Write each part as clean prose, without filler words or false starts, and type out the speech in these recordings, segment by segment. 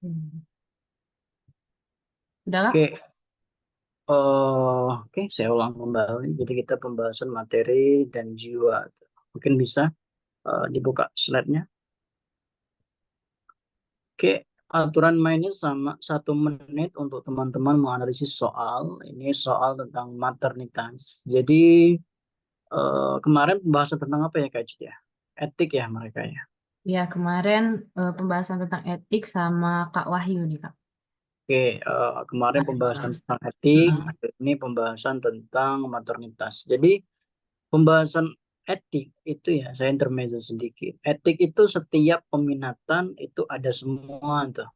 Hmm. Udah kak? Oke, oke, saya ulang kembali. Jadi kita pembahasan materi dan jiwa. Mungkin bisa dibuka slide-nya. Oke, aturan mainnya sama 1 menit untuk teman-teman menganalisis soal. Ini soal tentang maternitas. Jadi kemarin pembahasan tentang apa ya Kak Cid ya? Etik ya mereka ya. Ya kemarin pembahasan tentang etik sama Kak Wahyu nih kak. Oke, kemarin pembahasan tentang etik, Heeh. ini pembahasan tentang maternitas. Jadi pembahasan etik itu ya, saya intermezzo sedikit. Etik itu setiap peminatan itu ada semua tuh.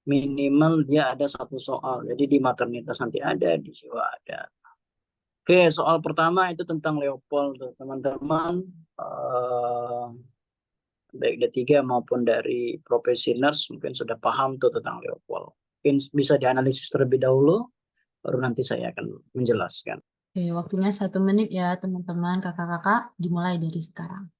Minimal dia ada 1 soal. Jadi di maternitas nanti ada, di jiwa ada. Oke, soal pertama itu tentang Leopold tuh, teman-teman. eh Baik D3 maupun dari profesioners mungkin sudah paham tuh tentang Leopold. Mungkin bisa dianalisis terlebih dahulu, baru nanti saya akan menjelaskan. Oke, waktunya 1 menit ya teman-teman kakak-kakak. Dimulai dari sekarang.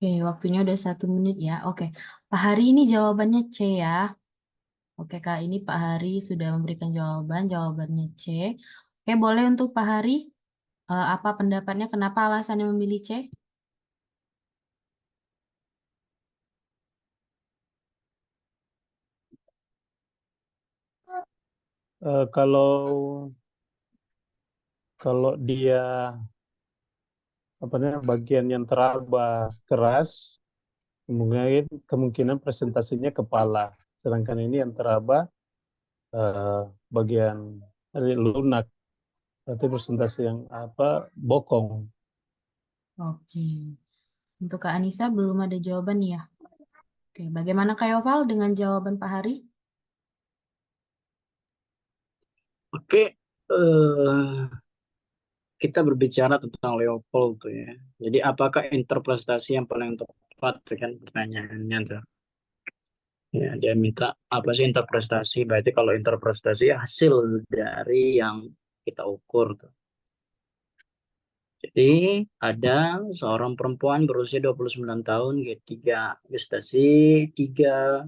Oke, waktunya udah 1 menit ya. Oke, Pak Hari ini jawabannya C ya. Oke kak, ini Pak Hari sudah memberikan jawaban. Jawabannya C. Oke, boleh untuk Pak Hari. Apa pendapatnya? Kenapa alasannya memilih C? Kalau kalau dia apa namanya bagian yang teraba keras, kemungkinan presentasinya kepala, sedangkan ini yang teraba eh, bagian lunak, berarti presentasi yang apa bokong. Oke, untuk Kak Anissa belum ada jawaban ya. Oke, bagaimana Kak Yoval dengan jawaban Pak Hari? Oke, kita berbicara tentang Leopold tuh ya. Jadi apakah interpretasi yang paling tepat kan pertanyaannya tuh. Ya, dia minta apa sih interpretasi? Berarti kalau interpretasi hasil dari yang kita ukur tuh. Jadi ada seorang perempuan berusia 29 tahun, G3 gestasi 3,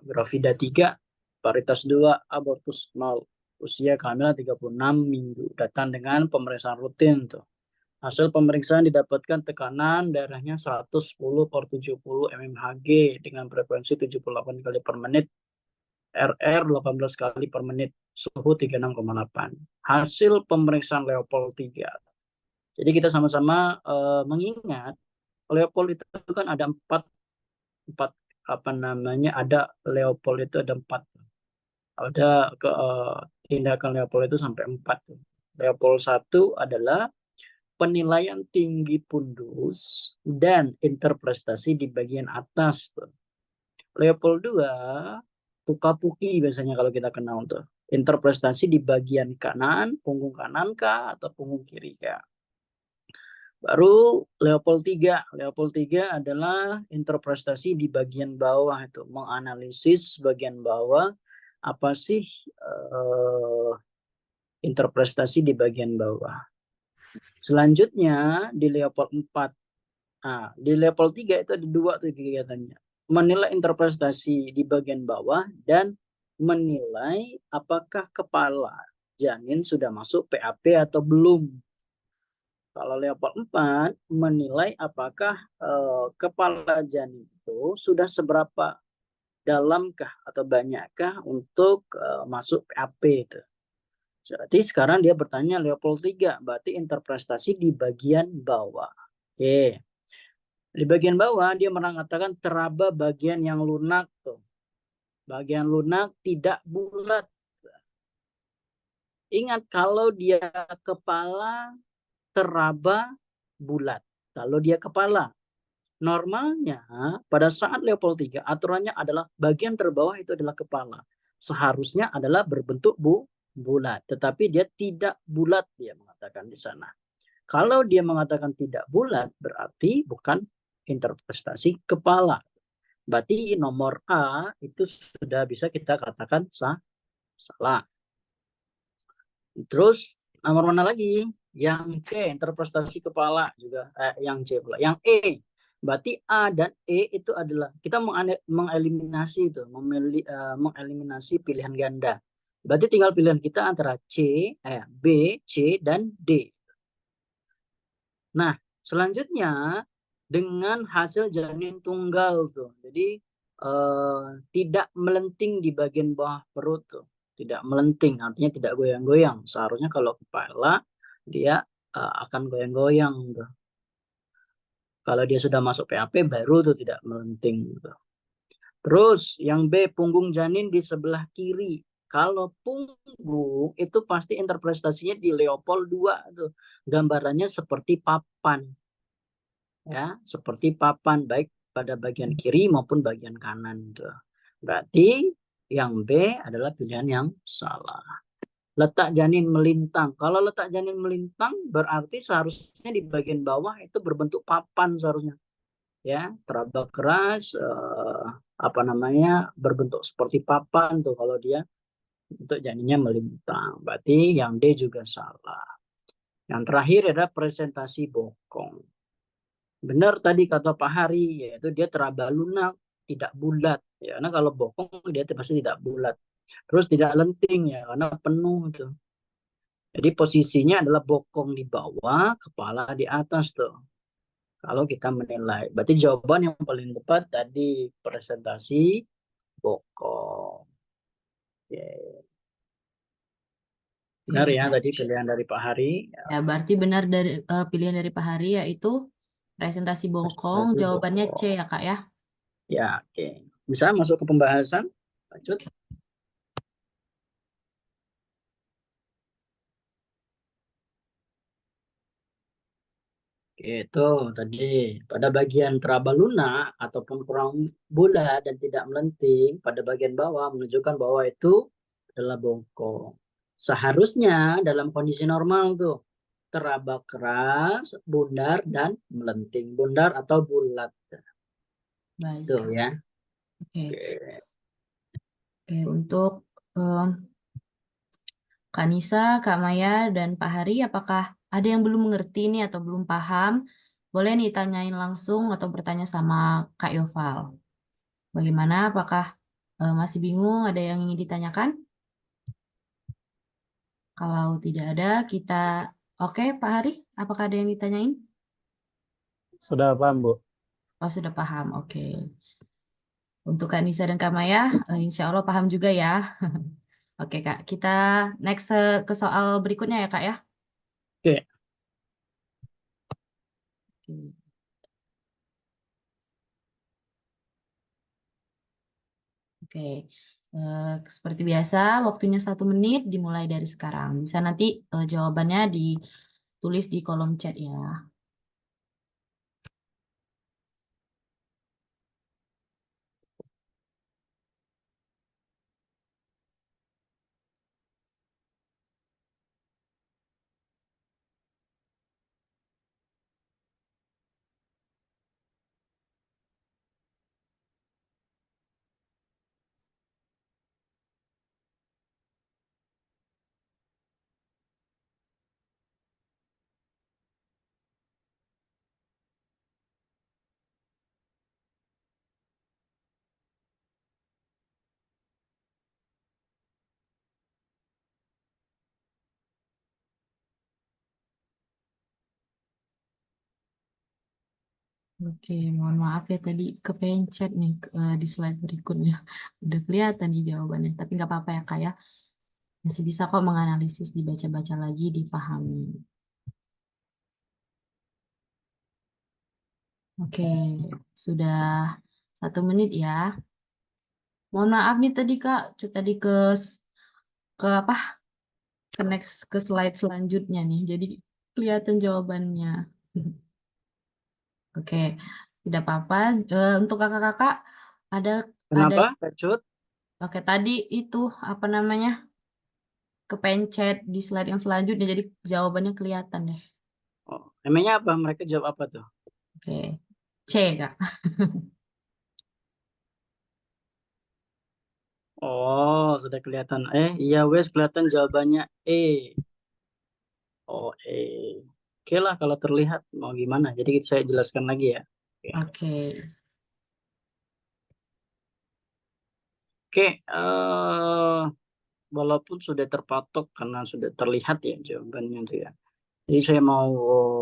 gravida 3, paritas 2, abortus 0. Usia kehamilan 36 minggu. Datang dengan pemeriksaan rutin tuh. Hasil pemeriksaan didapatkan tekanan darahnya 110/70 mmHg dengan frekuensi 78 kali per menit, RR 18 kali per menit, suhu 36,8. Hasil pemeriksaan Leopold 3. Jadi kita sama-sama mengingat Leopold itu kan ada empat apa namanya, ada Leopold itu ada empat. Ada tindakan Leopold itu sampai 4. Leopold 1 adalah penilaian tinggi pundus dan interprestasi di bagian atas. Leopold 2 puka-puki biasanya kalau kita kenal tuh. Interprestasi di bagian kanan, punggung kanan kah atau punggung kiri kah. Baru Leopold 3. Leopold 3 adalah interpretasi di bagian bawah itu, menganalisis bagian bawah apa sih interpretasi di bagian bawah. Selanjutnya di Leopold 4. Nah, di Leopold 3 itu ada 2 tuh kegiatannya. Menilai interpretasi di bagian bawah dan menilai apakah kepala janin sudah masuk PAP atau belum. Kalau Leopold 4 menilai apakah kepala janin itu sudah seberapa dalamkah atau banyakkah untuk masuk PAP itu. Berarti sekarang dia bertanya Leopold 3, berarti interpretasi di bagian bawah. Oke. Di bagian bawah dia mengatakan teraba bagian yang lunak tuh. Bagian lunak tidak bulat. Ingat kalau dia kepala teraba bulat. Kalau dia kepala. Normalnya pada saat Leopold 3 aturannya adalah bagian terbawah itu adalah kepala. Seharusnya adalah berbentuk bulat. Tetapi dia tidak bulat, dia mengatakan di sana. Kalau dia mengatakan tidak bulat berarti bukan interpretasi kepala. Berarti nomor A itu sudah bisa kita katakan salah. Terus nomor mana lagi? Yang C, interpretasi kepala juga. Yang C pula. Yang E. Berarti A dan E itu adalah kita mengeliminasi itu, mengeliminasi pilihan ganda. Berarti tinggal pilihan kita antara B, C dan D. Nah, selanjutnya dengan hasil janin tunggal tuh. Jadi tidak melenting di bagian bawah perut tuh. Tidak melenting, artinya tidak goyang-goyang. Seharusnya kalau kepala dia akan goyang-goyang tuh. Kalau dia sudah masuk PAP baru tuh tidak melenting gitu. Terus yang B, punggung janin di sebelah kiri. Kalau punggung itu pasti interpretasinya di Leopold 2 tuh. Gambarannya seperti papan. Ya, seperti papan baik pada bagian kiri maupun bagian kanan tuh. Berarti yang B adalah pilihan yang salah. Letak janin melintang. Kalau letak janin melintang berarti seharusnya di bagian bawah itu berbentuk papan seharusnya. Ya, teraba keras apa namanya berbentuk seperti papan tuh kalau dia untuk janinnya melintang. Berarti yang D juga salah. Yang terakhir adalah presentasi bokong. Benar tadi kata Pak Hari, yaitu dia teraba lunak, tidak bulat. Ya, karena kalau bokong dia pasti tidak bulat. Terus tidak lenting ya, karena penuh itu. Jadi posisinya adalah bokong di bawah, kepala di atas tuh. Kalau kita menilai. Berarti jawaban yang paling tepat tadi presentasi bokong. Oke. Benar ya tadi pilihan dari Pak Hari. Ya, berarti benar dari pilihan dari Pak Hari yaitu presentasi bokong. Presentasi Jawabannya C bokong. ya, Kak ya. Ya, oke. Bisa masuk ke pembahasan? Lanjut. Itu tadi pada bagian teraba lunak ataupun kurang bulat dan tidak melenting pada bagian bawah menunjukkan bahwa itu adalah bokong. Seharusnya dalam kondisi normal tuh teraba keras, bundar dan melenting, bundar atau bulat. Baik. Tuh ya. Oke. Oke. Oke, untuk Kak Nisa, Kak Maya, dan Pak Hari, apakah ada yang belum mengerti nih atau belum paham? Boleh nih tanyain langsung atau bertanya sama Kak Yoval. Bagaimana? Apakah masih bingung? Ada yang ingin ditanyakan? Kalau tidak ada, kita... Oke, Pak Hari, apakah ada yang ditanyain? Sudah paham, Bu? Oh, sudah paham. Oke. Untuk Kak Nisa dan Kak Maya, insya Allah paham juga ya. Oke, Kak. Kita next ke soal berikutnya ya, Kak ya. Oke. Oke. Oke. Seperti biasa, waktunya 1 menit dimulai dari sekarang. Bisa nanti jawabannya ditulis di kolom chat ya. Oke, mohon maaf ya tadi kepencet nih di slide berikutnya. Udah kelihatan nih jawabannya, tapi nggak apa-apa ya Kak ya. Masih bisa kok menganalisis, dibaca-baca lagi, dipahami. Oke, sudah 1 menit ya. Mohon maaf nih tadi Kak, tadi ke apa? Ke next ke slide selanjutnya nih. Jadi kelihatan jawabannya. Oke, tidak apa-apa. Untuk kakak-kakak ada Kenapa, Kak Cut? oke tadi itu apa namanya? Kepencet di slide yang selanjutnya jadi jawabannya kelihatan deh. Oh, emangnya apa? Mereka jawab apa tuh? Oke. C, Kak. Oh, sudah kelihatan. Iya wes kelihatan jawabannya E. Oh, E. Oke lah kalau terlihat mau gimana. Jadi saya jelaskan lagi ya. Oke, Oke. Oke, walaupun sudah terpatok karena sudah terlihat ya jawabannya itu ya. Jadi saya mau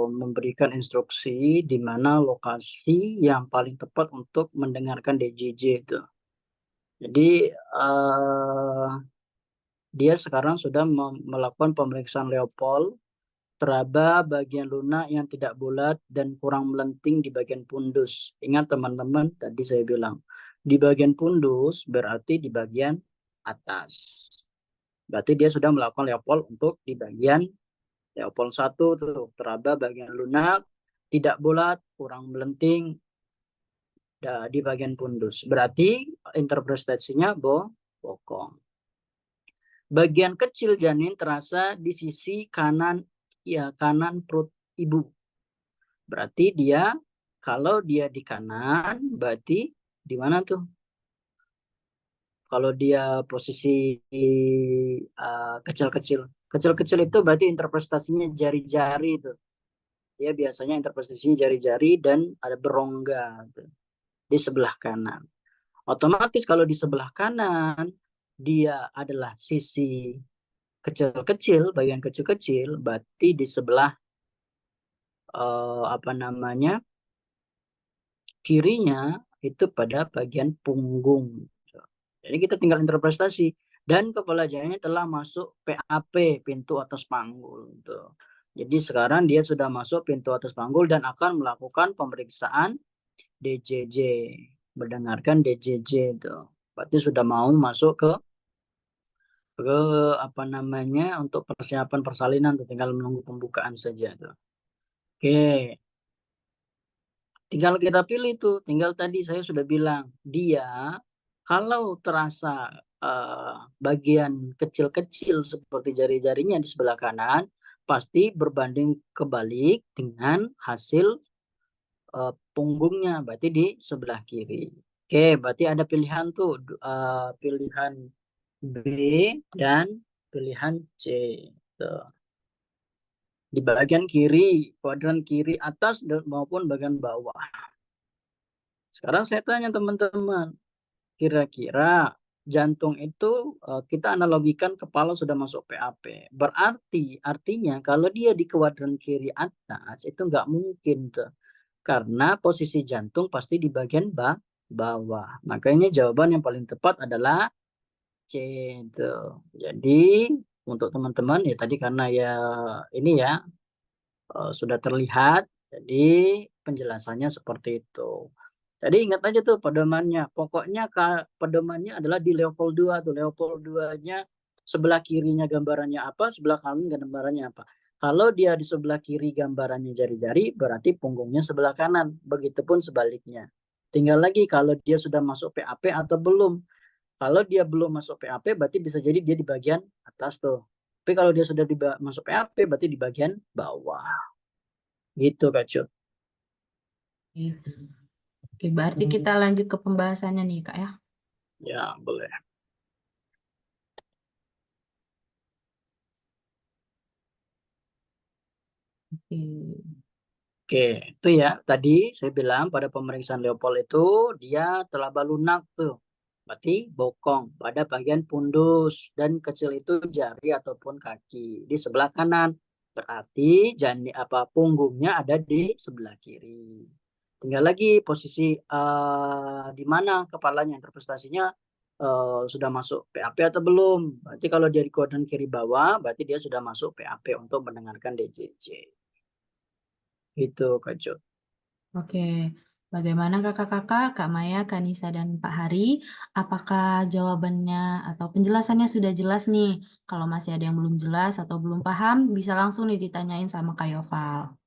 memberikan instruksi di mana lokasi yang paling tepat untuk mendengarkan DJJ itu. Jadi dia sekarang sudah melakukan pemeriksaan Leopold, teraba bagian lunak yang tidak bulat dan kurang melenting di bagian pundus. Ingat teman-teman, tadi saya bilang di bagian pundus berarti di bagian atas. Berarti dia sudah melakukan Leopold untuk di bagian Leopold 1 tuh, teraba bagian lunak, tidak bulat, kurang melenting di bagian pundus. Berarti interpretasinya bokong. Bagian kecil janin terasa di sisi kanan kanan perut ibu. Berarti dia kalau dia di kanan berarti di mana tuh? Kalau dia posisi kecil-kecil. Kecil-kecil itu berarti interpretasinya jari-jari itu. Dia biasanya interpretasinya jari-jari dan ada berongga tuh, di sebelah kanan. Otomatis kalau di sebelah kanan dia adalah sisi kecil-kecil, bagian kecil-kecil, berarti di sebelah apa namanya kirinya itu pada bagian punggung. Jadi kita tinggal interpretasi dan kepala janinnya telah masuk PAP, pintu atas panggul. Tuh. Jadi sekarang dia sudah masuk pintu atas panggul dan akan melakukan pemeriksaan DJJ, mendengarkan DJJ itu. Berarti sudah mau masuk ke apa namanya untuk persiapan persalinan tuh, tinggal menunggu pembukaan saja tuh. Oke, tinggal kita pilih tuh, tinggal tadi saya sudah bilang dia kalau terasa bagian kecil-kecil seperti jari-jarinya di sebelah kanan pasti berbanding kebalik dengan hasil punggungnya, berarti di sebelah kiri. Oke, berarti ada pilihan tuh, pilihan B dan pilihan C. Tuh. Di bagian kiri, kuadran kiri atas maupun bagian bawah. Sekarang saya tanya teman-teman, kira-kira jantung itu kita analogikan kepala sudah masuk PAP. Berarti artinya kalau dia di kuadran kiri atas itu nggak mungkin tuh. Karena posisi jantung pasti di bagian bawah. Makanya jawaban yang paling tepat adalah C itu. Jadi untuk teman-teman ya tadi karena ya ini ya sudah terlihat, jadi penjelasannya seperti itu. Jadi ingat aja tuh pedomannya. Pokoknya pedomannya adalah di level 2 tuh. Level 2-nya sebelah kirinya gambarannya apa, sebelah kanan gambarannya apa. Kalau dia di sebelah kiri gambarannya jari-jari, berarti punggungnya sebelah kanan. Begitupun sebaliknya. Tinggal lagi kalau dia sudah masuk PAP atau belum. Kalau dia belum masuk PAP, berarti bisa jadi dia di bagian atas tuh. Tapi kalau dia sudah masuk PAP, berarti di bagian bawah. Gitu, Kak Cut. Oke, Oke, berarti kita lanjut ke pembahasannya nih, Kak ya. Ya, boleh. Oke. Oke, itu ya. Tadi saya bilang pada pemeriksaan Leopold itu dia telaba lunak tuh. Berarti bokong pada bagian pundus dan kecil itu jari ataupun kaki di sebelah kanan. Berarti jani apa punggungnya ada di sebelah kiri. Tinggal lagi posisi di mana kepalanya interpretasinya sudah masuk PAP atau belum. Berarti kalau dia di kuadran kiri bawah, berarti dia sudah masuk PAP untuk mendengarkan DJJ. Itu Kak Jo. Oke, bagaimana kakak-kakak, Kak Maya, Kak Nisa, dan Pak Hari? Apakah jawabannya atau penjelasannya sudah jelas nih? Kalau masih ada yang belum jelas atau belum paham, bisa langsung nih ditanyain sama Kak Yoval.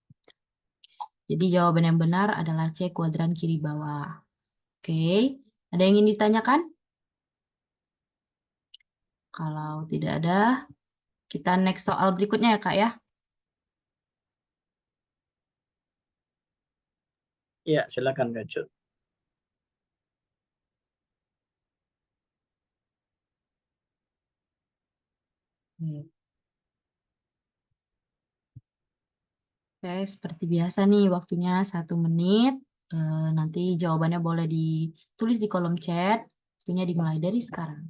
Jadi jawaban yang benar adalah C, kuadran kiri bawah. Oke, ada yang ingin ditanyakan? Kalau tidak ada, kita next soal berikutnya ya Kak ya. Ya, silakan Kak Jo. Oke, seperti biasa nih waktunya 1 menit. Nanti jawabannya boleh ditulis di kolom chat. Waktunya dimulai dari sekarang.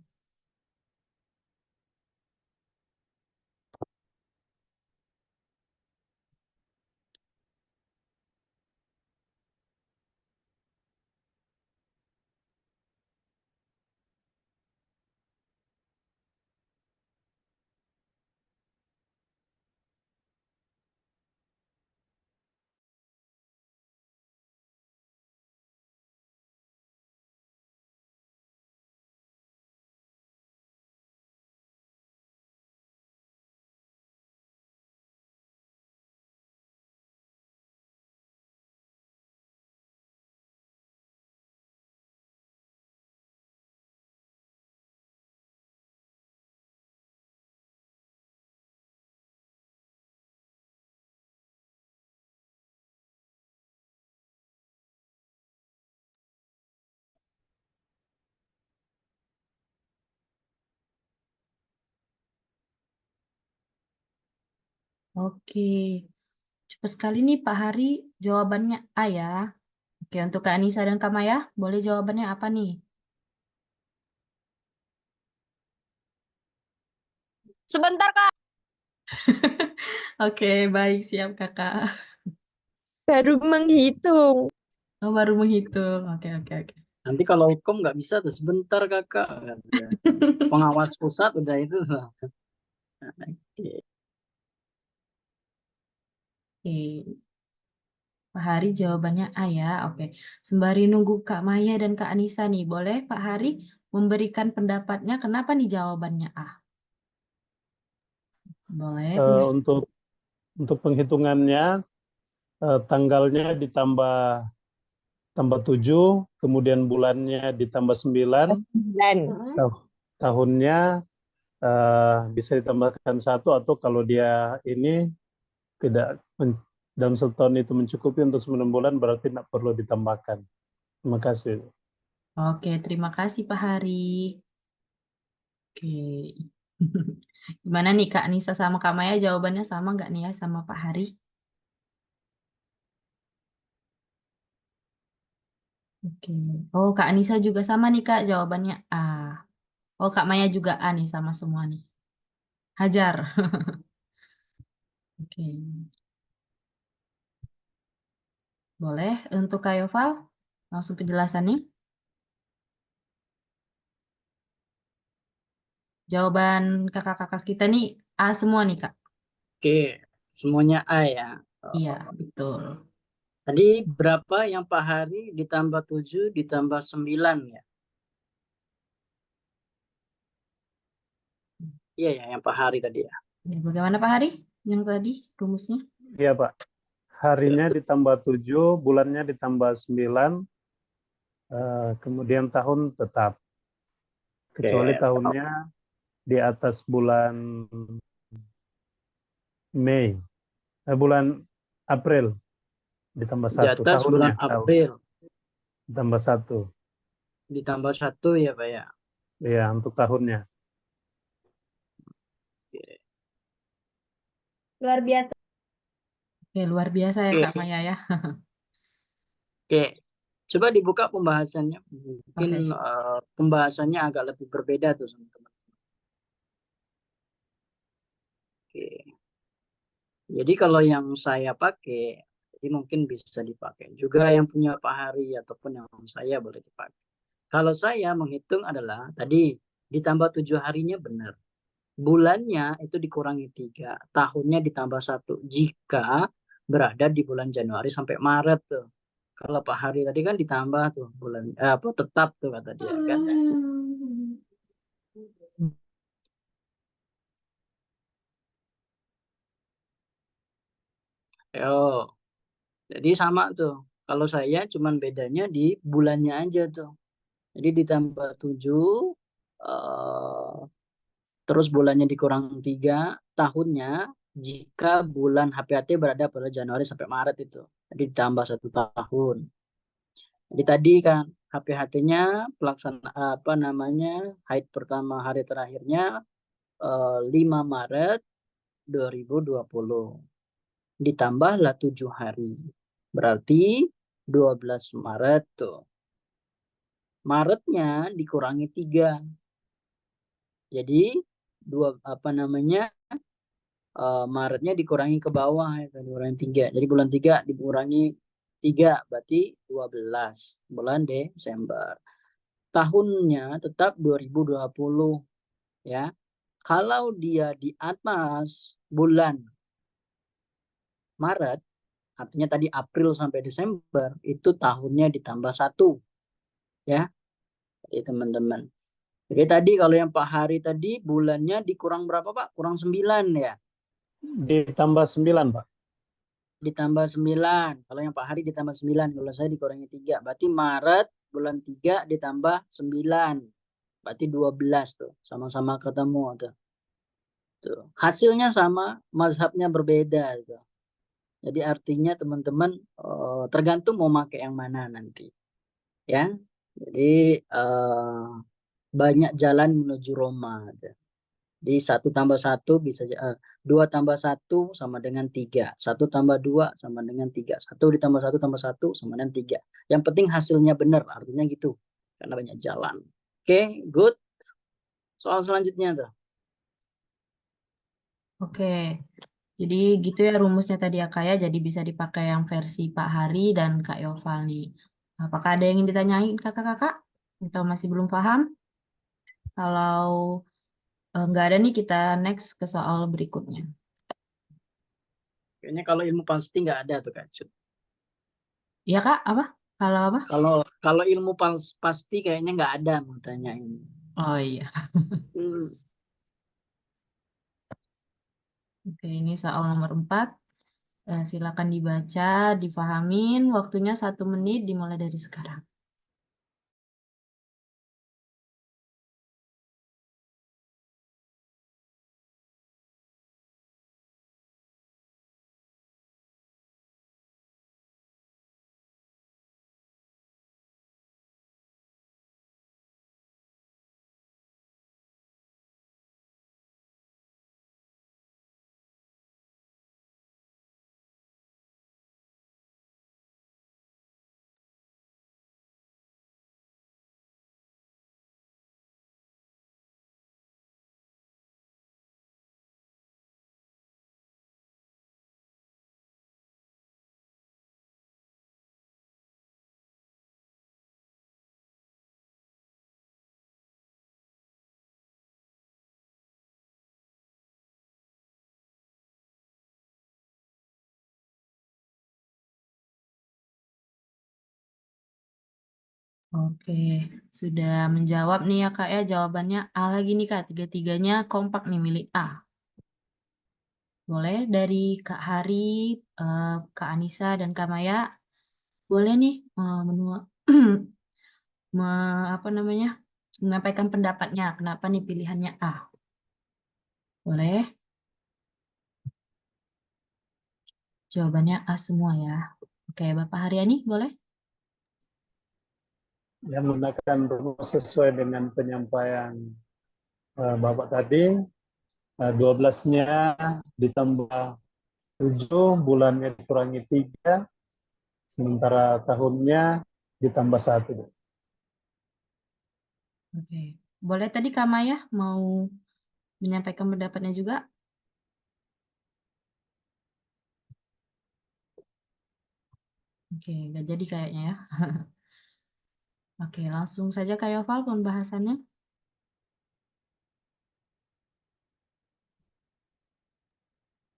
Oke, cepat sekali nih Pak Hari. Jawabannya A ya. Oke, untuk Kak Anissa dan Kak Maya, boleh jawabannya apa nih? Sebentar, Kak. Oke, baik, siap Kakak. Baru menghitung. Oh, baru menghitung. Oke, oke, oke. Nanti kalau hukum nggak bisa tuh sebentar Kakak. Pengawas pusat udah itu. Oke. Oke. Pak Hari jawabannya A ya. Oke. Sembari nunggu Kak Maya dan Kak Anissa nih, boleh Pak Hari memberikan pendapatnya kenapa nih jawabannya A? Boleh. Untuk penghitungannya, tanggalnya tambah 7, kemudian bulannya ditambah 9, Dan tahunnya bisa ditambahkan 1, atau kalau dia ini tidak dalam setahun itu mencukupi untuk 9 bulan, berarti tidak perlu ditambahkan. Terima kasih. Oke, terima kasih Pak Hari. Oke. Gimana nih Kak Nisa sama Kak Maya jawabannya sama nggak nih ya sama Pak Hari? Oke. Oh, Kak Nisa juga sama nih Kak jawabannya A. Oh, Kak Maya juga A nih sama semua nih. Hajar. Oke. Boleh untuk Kak Yoval langsung penjelasannya? Jawaban kakak-kakak kita nih A semua nih, Kak. Oke, semuanya A ya. Iya, Oh, betul. tadi berapa yang Pak Hari ditambah 7 ditambah 9 ya? Iya ya, yang Pak Hari tadi ya. Ya, bagaimana Pak Hari? Yang tadi rumusnya? Iya, Pak. Harinya ditambah 7, bulannya ditambah 9, kemudian tahun tetap. Kecuali Oke, tahunnya di atas bulan Mei, bulan April ditambah di satu atas bulan tahunnya, April ditambah satu, ditambah 1 ya Pak ya. ya untuk tahunnya. Oke, Luar biasa. Oke, luar biasa ya Kak oke, Maya ya. oke. Coba dibuka pembahasannya. Mungkin Oke, sip. pembahasannya agak lebih berbeda tuh teman-teman. Oke. Jadi kalau yang saya pakai, jadi mungkin bisa dipakai juga yang punya Pak Hari ataupun yang saya boleh dipakai. Kalau saya menghitung adalah tadi ditambah 7 harinya benar. Bulannya itu dikurangi 3, tahunnya ditambah 1. Jika berada di bulan Januari sampai Maret tuh. Kalau Pak Hari tadi kan ditambah tuh bulan apa tetap tuh kata dia kan. Yo, jadi sama tuh. Kalau saya cuman bedanya di bulannya aja tuh. Jadi ditambah 7, eh, terus bulannya dikurang 3, tahunnya jika bulan HPAT berada pada Januari sampai Maret itu. Jadi ditambah 1 tahun. Jadi tadi kan HPHT-nya pelaksana apa namanya haid pertama hari terakhirnya 5 Maret 2020. Ditambahlah 7 hari. Berarti 12 Maret tuh. Maretnya dikurangi 3. Jadi apa namanya Maretnya dikurangi ke bawah ya, dikurangi 3. Jadi bulan 3 dikurangi 3 berarti 12 bulan Desember. Tahunnya tetap 2020 ya. Kalau dia di atas bulan Maret, artinya tadi April sampai Desember, itu tahunnya ditambah 1 ya. Jadi teman-teman. Jadi tadi kalau yang Pak Hari tadi bulannya dikurang berapa Pak? Kurang 9 ya. Ditambah 9, Pak. Ditambah 9. Kalau yang Pak Hari ditambah 9, kalau saya dikurangi 3. Berarti Maret bulan 3 ditambah 9. Berarti 12 tuh. Sama-sama ketemu tuh. Tuh. Hasilnya sama, mazhabnya berbeda tuh. Jadi artinya teman-teman tergantung mau pakai yang mana nanti. Ya. Jadi banyak jalan menuju Roma. Tuh. Di 1 tambah 1 bisa 2 tambah 1 sama dengan 3. 1 tambah 2 sama dengan 3. 1 ditambah 1 tambah 1 sama dengan 3. Yang penting hasilnya benar, artinya gitu. Karena banyak jalan. Oke, good. Soal selanjutnya tuh. Oke. Jadi gitu ya rumusnya tadi ya Kak ya. Jadi bisa dipakai yang versi Pak Hari dan Kak Yoval nih. Apakah ada yang ingin ditanyain kakak-kakak? Atau masih belum paham? Kalau nggak ada nih kita next ke soal berikutnya. Kayaknya kalau ilmu pasti nggak ada tuh Kak Cut. Iya Kak, apa? Kalau apa? Kalau kalau ilmu pasti kayaknya nggak ada mau tanyain. Oh iya. Hmm. Oke, ini soal nomor 4. Silakan dibaca, difahamin. Waktunya 1 menit dimulai dari sekarang. Oke, sudah menjawab nih ya Kak ya. Jawabannya A lagi nih Kak. Tiga-tiganya kompak nih milih A. Boleh dari Kak Hari, Kak Anissa, dan Kak Maya. Boleh nih apa namanya, menyampaikan pendapatnya. Kenapa nih pilihannya A? Boleh? Jawabannya A semua ya. Oke, Bapak Haryani boleh? Yang menggunakan rumus sesuai dengan penyampaian Bapak tadi, 12-nya ditambah 7, bulannya dikurangi 3, sementara tahunnya ditambah 1. Oke. Boleh tadi Kak Maya mau menyampaikan pendapatnya juga? Oke, nggak jadi kayaknya ya. Oke, langsung saja Kak Yoval pembahasannya.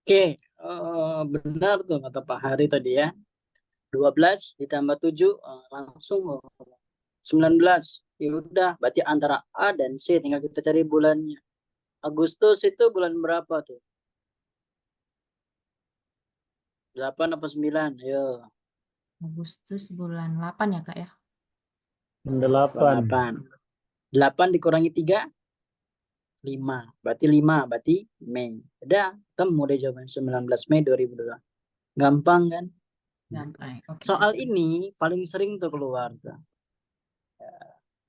Oke, benar tuh kata Pak Hari tadi ya. 12 ditambah 7 langsung 19. Ya udah, berarti antara A dan C tinggal kita cari bulannya. Agustus itu bulan berapa tuh? 8 apa 9? Ayo, Agustus bulan 8 ya Kak ya. bulan 8. 8. 8 dikurangi 3, 5. Berarti 5, berarti Mei. Udah, ketemu deh jawaban 19 Mei 2002. Gampang kan? Gampang. Oke, Soal ini paling sering tuh keluar tuh.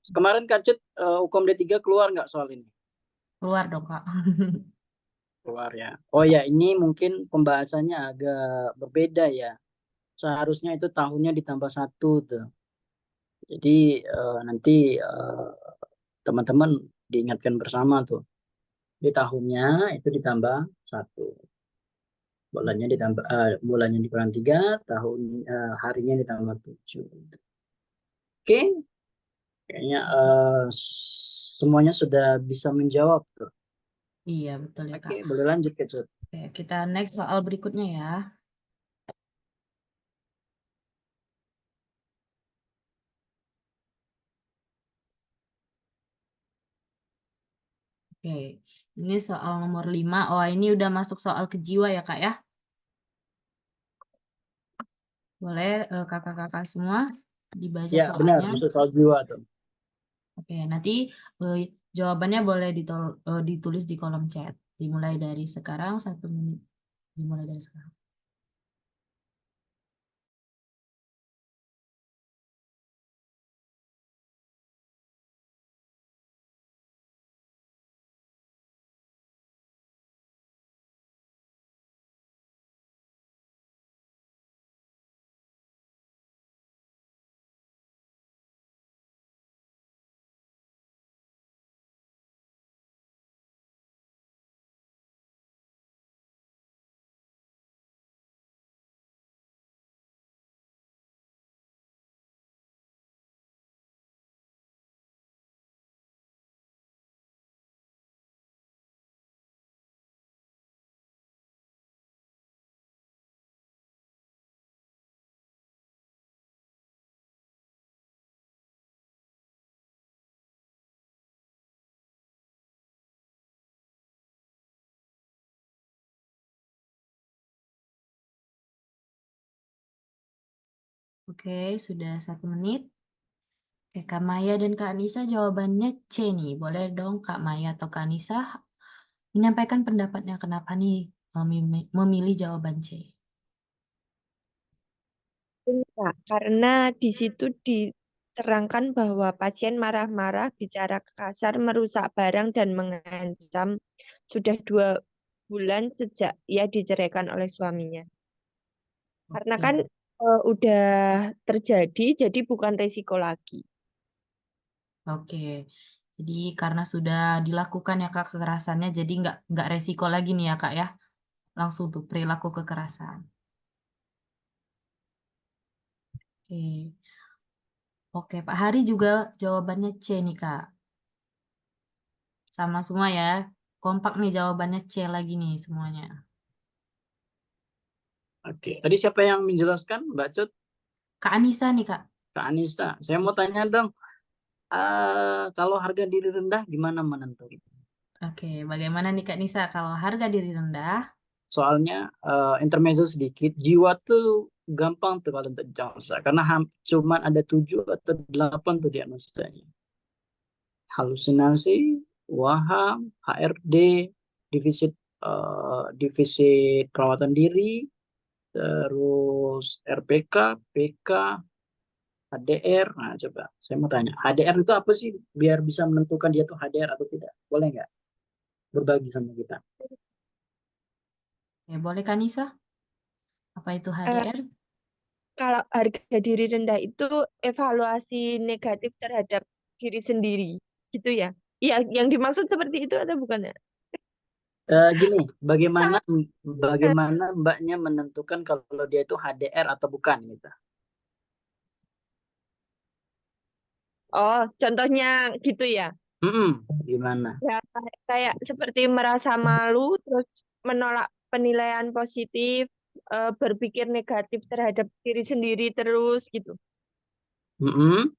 Kemarin Kak Cut, Ukom D3 keluar nggak soal ini? keluar dong Kak. Keluar ya. Oh ya, ini mungkin pembahasannya agak berbeda ya. Seharusnya itu tahunnya ditambah 1 tuh. Jadi nanti teman-teman diingatkan bersama tuh. Di tahunnya itu ditambah 1. Bulannya dikurang 3, tahun harinya ditambah 7. Oke, kayaknya semuanya sudah bisa menjawab tuh. Iya, betul ya Oke, Kak. boleh lanjut Kak Cut. Oke, kita next soal berikutnya ya. Oke, ini soal nomor 5. Oh, ini udah masuk soal kejiwa ya Kak ya. Boleh kakak-kakak semua dibaca Ya, benar, soalnya. masuk soal jiwa tuh. Oke, nanti eh, jawabannya boleh ditulis di kolom chat. Dimulai dari sekarang 1 menit. Dimulai dari sekarang. Oke, sudah 1 menit. Oke, Kak Maya dan Kak Anissa jawabannya C nih. Boleh dong Kak Maya atau Kak Anissa menyampaikan pendapatnya kenapa nih memilih jawaban C. Enggak, karena di situ diterangkan bahwa pasien marah-marah, bicara kasar, merusak barang, dan mengancam sudah 2 bulan sejak ia diceraikan oleh suaminya. Karena Oke. kan udah terjadi, jadi bukan resiko lagi. Oke. Jadi karena sudah dilakukan ya Kak kekerasannya, jadi nggak resiko lagi nih ya Kak ya. Langsung tuh perilaku kekerasan. Oke. Oke, Pak Hari juga jawabannya C nih Kak. Sama semua ya. Kompak nih jawabannya C lagi nih semuanya. Oke, tadi siapa yang menjelaskan, Mbak Cut? Kak Anissa nih Kak. Kak Anissa, saya mau tanya dong, kalau harga diri rendah gimana menentukan? Oke, bagaimana nih Kak Nisa kalau harga diri rendah? Soalnya intermezzo sedikit, jiwa tuh gampang tuh kalau untuk diagnosa, karena cuman ada 7 atau 8 tuh diagnosanya. Halusinasi, waham, HRD, defisit perawatan diri, terus RPK, PK, HDR. Nah, coba saya mau tanya, HDR itu apa sih? Biar bisa menentukan dia tuh HDR atau tidak. Boleh nggak berbagi sama kita? Ya, boleh Kak Nisa? Apa itu Eh, HDR? kalau harga diri rendah itu evaluasi negatif terhadap diri sendiri, gitu ya? Iya, yang dimaksud seperti itu atau bukan ya? Gini, bagaimana Mbaknya menentukan kalau dia itu HDR atau bukan gitu? Oh, contohnya gitu ya? Gimana? Ya, kayak seperti merasa malu, terus menolak penilaian positif, berpikir negatif terhadap diri sendiri terus gitu. Mm-mm.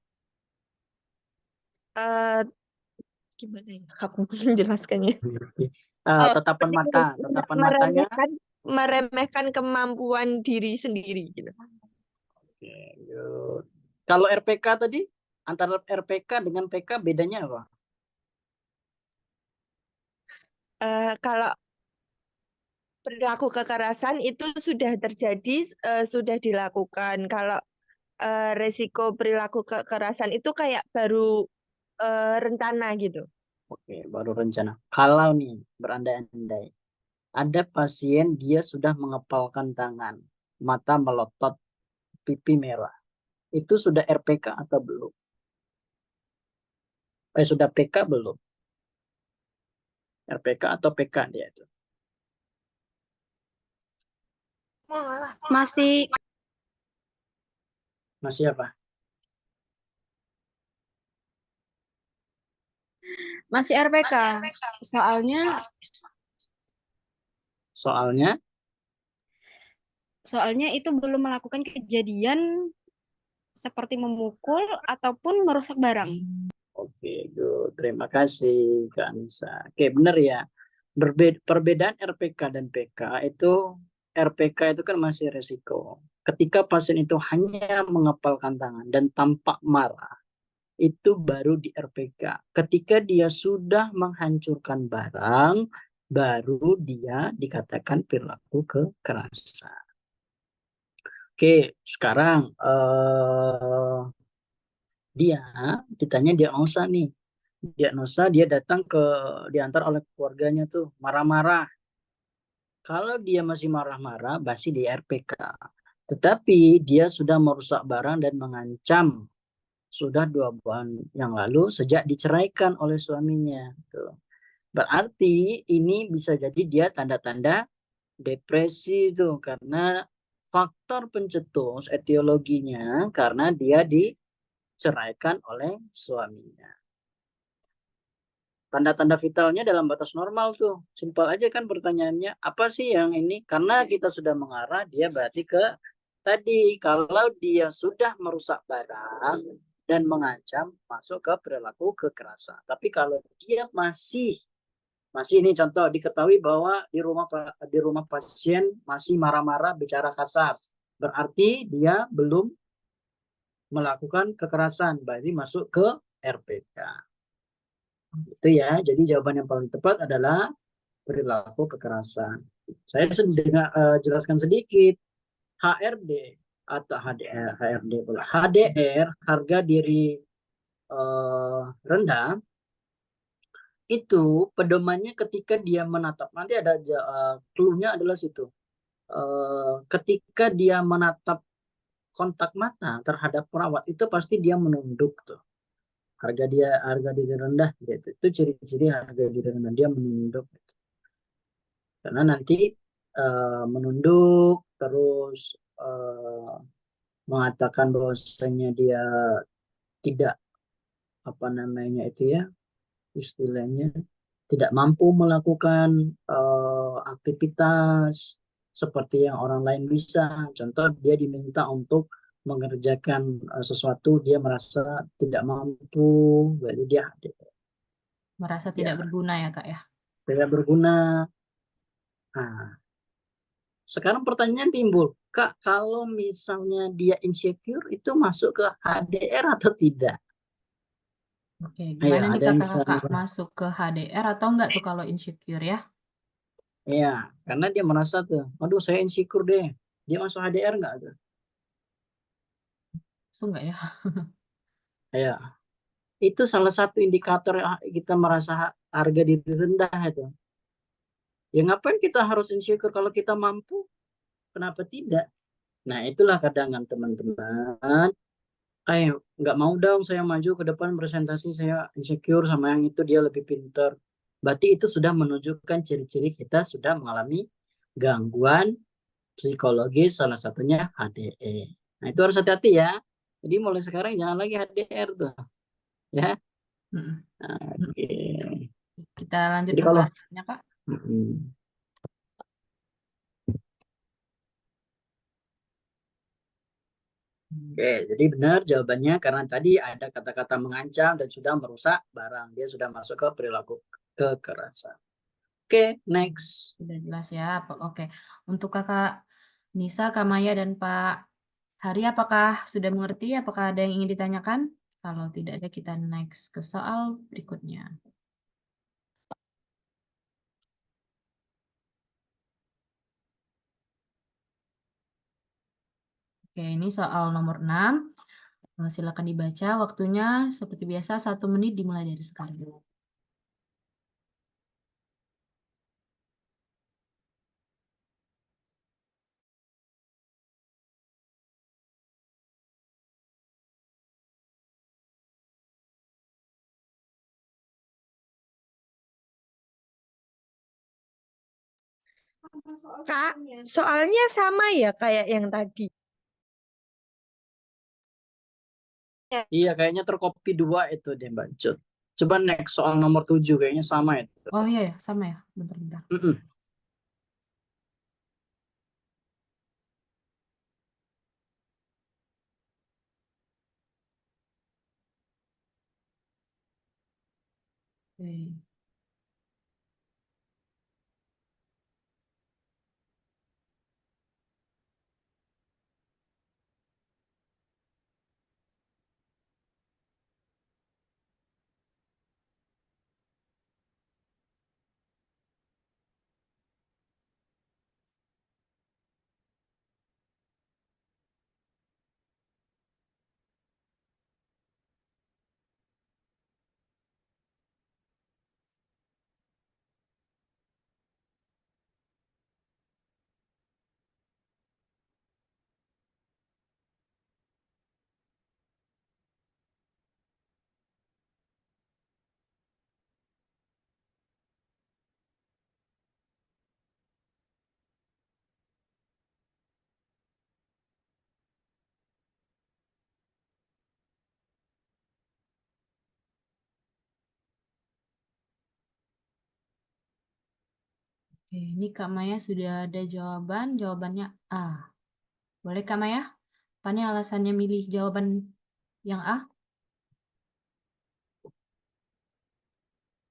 Eh, Gimana ya? Aku menjelaskannya. Oh, Tatapan seperti mata, tatapan matanya. meremehkan meremehkan kemampuan diri sendiri gitu. Oke, good. Kalau RPK tadi, antara RPK dengan PK bedanya apa? Kalau perilaku kekerasan itu sudah terjadi, sudah dilakukan. Kalau resiko perilaku kekerasan itu kayak baru rencana gitu. Oke, baru rencana. Kalau nih, berandai-andai, ada pasien dia sudah mengepalkan tangan, mata melotot, pipi merah. Itu sudah RPK atau belum? Sudah PK belum? RPK atau PK dia itu? Masih Masih apa? masih RPK. Soalnya Soalnya, soalnya itu belum melakukan kejadian seperti memukul ataupun merusak barang. oke, good. Terima kasih, Kak Anissa. Oke, benar ya. Perbedaan RPK dan PK itu, RPK itu kan masih resiko. Ketika pasien itu hanya mengepalkan tangan dan tampak marah, itu baru di RPK. Ketika dia sudah menghancurkan barang, baru dia dikatakan perilaku kekerasan. Oke, sekarang dia ditanya diagnosa nih. Diagnosa dia datang diantar oleh keluarganya tuh marah-marah. Kalau dia masih marah-marah, pasti di RPK. Tetapi dia sudah merusak barang dan mengancam sudah 2 bulan yang lalu sejak diceraikan oleh suaminya. Tuh. Berarti ini bisa jadi dia tanda-tanda depresi itu karena faktor pencetus etiologinya karena dia diceraikan oleh suaminya. Tanda-tanda vitalnya dalam batas normal tuh. Simpel aja kan pertanyaannya, apa sih yang ini? Karena kita sudah mengarah, dia berarti ke tadi. Kalau dia sudah merusak barang dan mengancam, masuk ke perilaku kekerasan. Tapi kalau dia masih ini contoh diketahui bahwa di rumah pasien masih marah-marah bicara kasar, berarti dia belum melakukan kekerasan, berarti masuk ke RPK. Itu ya. Jadi jawaban yang paling tepat adalah perilaku kekerasan. Saya jelaskan sedikit. HRD atau HDR, HRD pula. HDR, harga diri rendah, itu pedomannya ketika dia menatap. Nanti ada clue-nya adalah situ. Ketika dia menatap kontak mata terhadap perawat, itu pasti dia menunduk tuh. Harga diri rendah gitu. Itu ciri-ciri harga diri rendah, dia menunduk. Karena nanti menunduk terus mengatakan bahwasanya dia tidak apa namanya itu ya istilahnya tidak mampu melakukan aktivitas seperti yang orang lain bisa. Contoh dia diminta untuk mengerjakan sesuatu dia merasa tidak mampu, berarti dia Merasa tidak ya berguna ya, Kak ya. tidak berguna. Nah, sekarang pertanyaan timbul, Kak, kalau misalnya dia insecure itu masuk ke HDR atau tidak? Oke, Ayo, gimana nih ada yang bisa kakak-kakak masuk ke HDR atau enggak tuh kalau insecure ya? Iya, karena dia merasa tuh, aduh saya insecure deh. Dia masuk HDR nggak tuh? So enggak ya? Iya, itu salah satu indikator kita merasa harga diri rendah itu. Ya ngapain kita harus insecure kalau kita mampu? Kenapa tidak? Nah itulah kadang teman-teman, ayo nggak mau dong saya maju ke depan presentasi saya insecure sama yang itu dia lebih pintar. Berarti itu sudah menunjukkan ciri-ciri kita sudah mengalami gangguan psikologis, salah satunya HDE. Nah itu harus hati-hati ya. Jadi mulai sekarang jangan lagi HDR tuh, ya. Mm-mm. Oke. Kita lanjut Jadi kalau pembahasannya, Kak. mm, oke, jadi benar jawabannya karena tadi ada kata-kata mengancam dan sudah merusak barang, dia sudah masuk ke perilaku kekerasan. Oke, next. Sudah jelas ya. Oke. Untuk Kakak Nisa, Kak Maya, dan Pak Hari, apakah sudah mengerti? Apakah ada yang ingin ditanyakan? Kalau tidak ada, kita next ke soal berikutnya. Oke, ini soal nomor 6. Silakan dibaca. Waktunya seperti biasa 1 menit dimulai dari sekarang. Kak, soalnya sama ya kayak yang tadi. Iya, kayaknya terkopi dua itu deh, Mbak Cut. Coba next soal nomor 7 kayaknya sama itu. Oh iya ya, sama ya. Bentar-bentar. Mm-mm. Oke. Oke, ini Kak Maya sudah ada jawaban. Jawabannya A. Boleh Kak Maya? Apa nih alasannya milih jawaban yang A?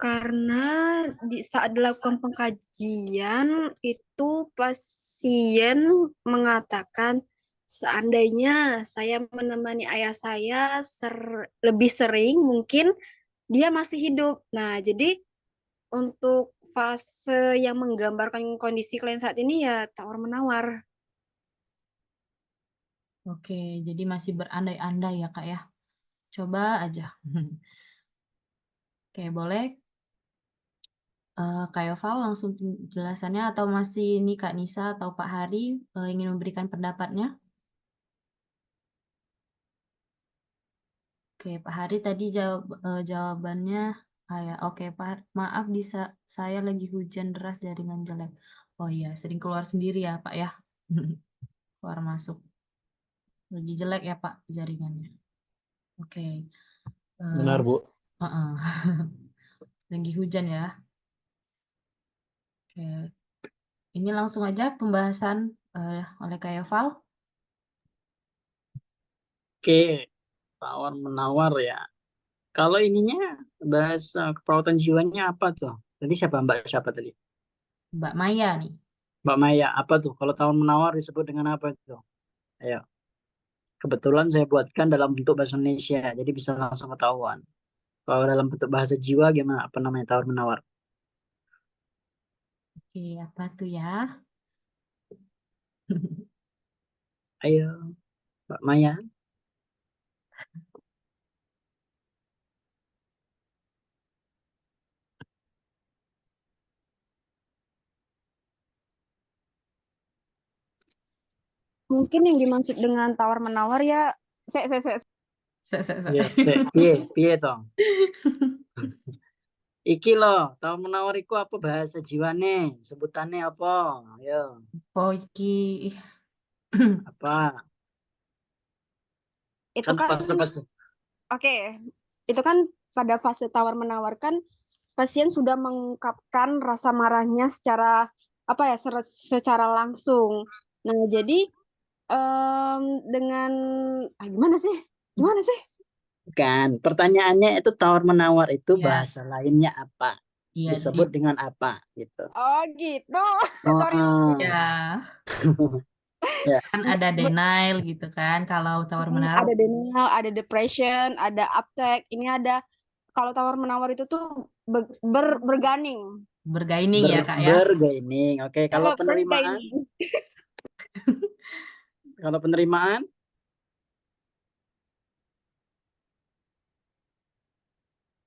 Karena di saat dilakukan pengkajian itu pasien mengatakan seandainya saya menemani ayah saya lebih sering mungkin dia masih hidup. Nah, jadi untuk fase yang menggambarkan kondisi klien saat ini ya tawar-menawar. Oke, jadi masih berandai-andai ya Kak ya. Coba aja. Oke, boleh Kak Yoval langsung penjelasannya atau masih ini Kak Nisa atau Pak Hari ingin memberikan pendapatnya? Oke, Pak Hari tadi jawabannya kayak oke Pak, maaf bisa saya lagi hujan deras jaringan jelek. Oh iya, sering keluar sendiri ya Pak ya. Keluar masuk. Lagi jelek ya Pak jaringannya. Oke. Benar, Bu. uh-uh. Lagi hujan ya. Oke. Ini langsung aja pembahasan oleh Kak Yoval. Oke, tawar menawar ya. Kalau ininya bahasa keperawatan jiwanya apa tuh? Tadi siapa Mbak siapa tadi? Mbak Maya nih. Mbak Maya apa tuh? Kalau tawar menawar disebut dengan apa itu? Ayo. Kebetulan saya buatkan dalam bentuk bahasa Indonesia, jadi bisa langsung ketahuan. Kalau dalam bentuk bahasa jiwa gimana? Apa namanya tawar menawar? Oke, apa tuh ya? Ayo, Mbak Maya. Mungkin yang dimaksud dengan tawar-menawar ya, saya. Ya, piye, piye toh? Iki loh, tawar menawar iku apa bahasa jiwane? Sebutannya apa? Ayo, Oh, iki. apa? Itu Kan kan, pas oke, itu kan pada fase tawar-menawar kan pasien sudah mengungkapkan rasa marahnya secara apa ya, secara langsung. Nah, jadi dengan gimana sih? Gimana sih? kan pertanyaannya itu tawar menawar itu Ya, bahasa lainnya apa? iya di Disebut dengan apa gitu. Oh, gitu. Oh, Sorry. ya ya. kan ada denial gitu kan. Kalau tawar menawar Ada denial, ada depression, ada uptake. Ini ada kalau tawar-menawar itu tuh berganing. bergaining ya Kak ya. Bergaining. Oke, kalau penerimaan, Bergaining. kalau penerimaan,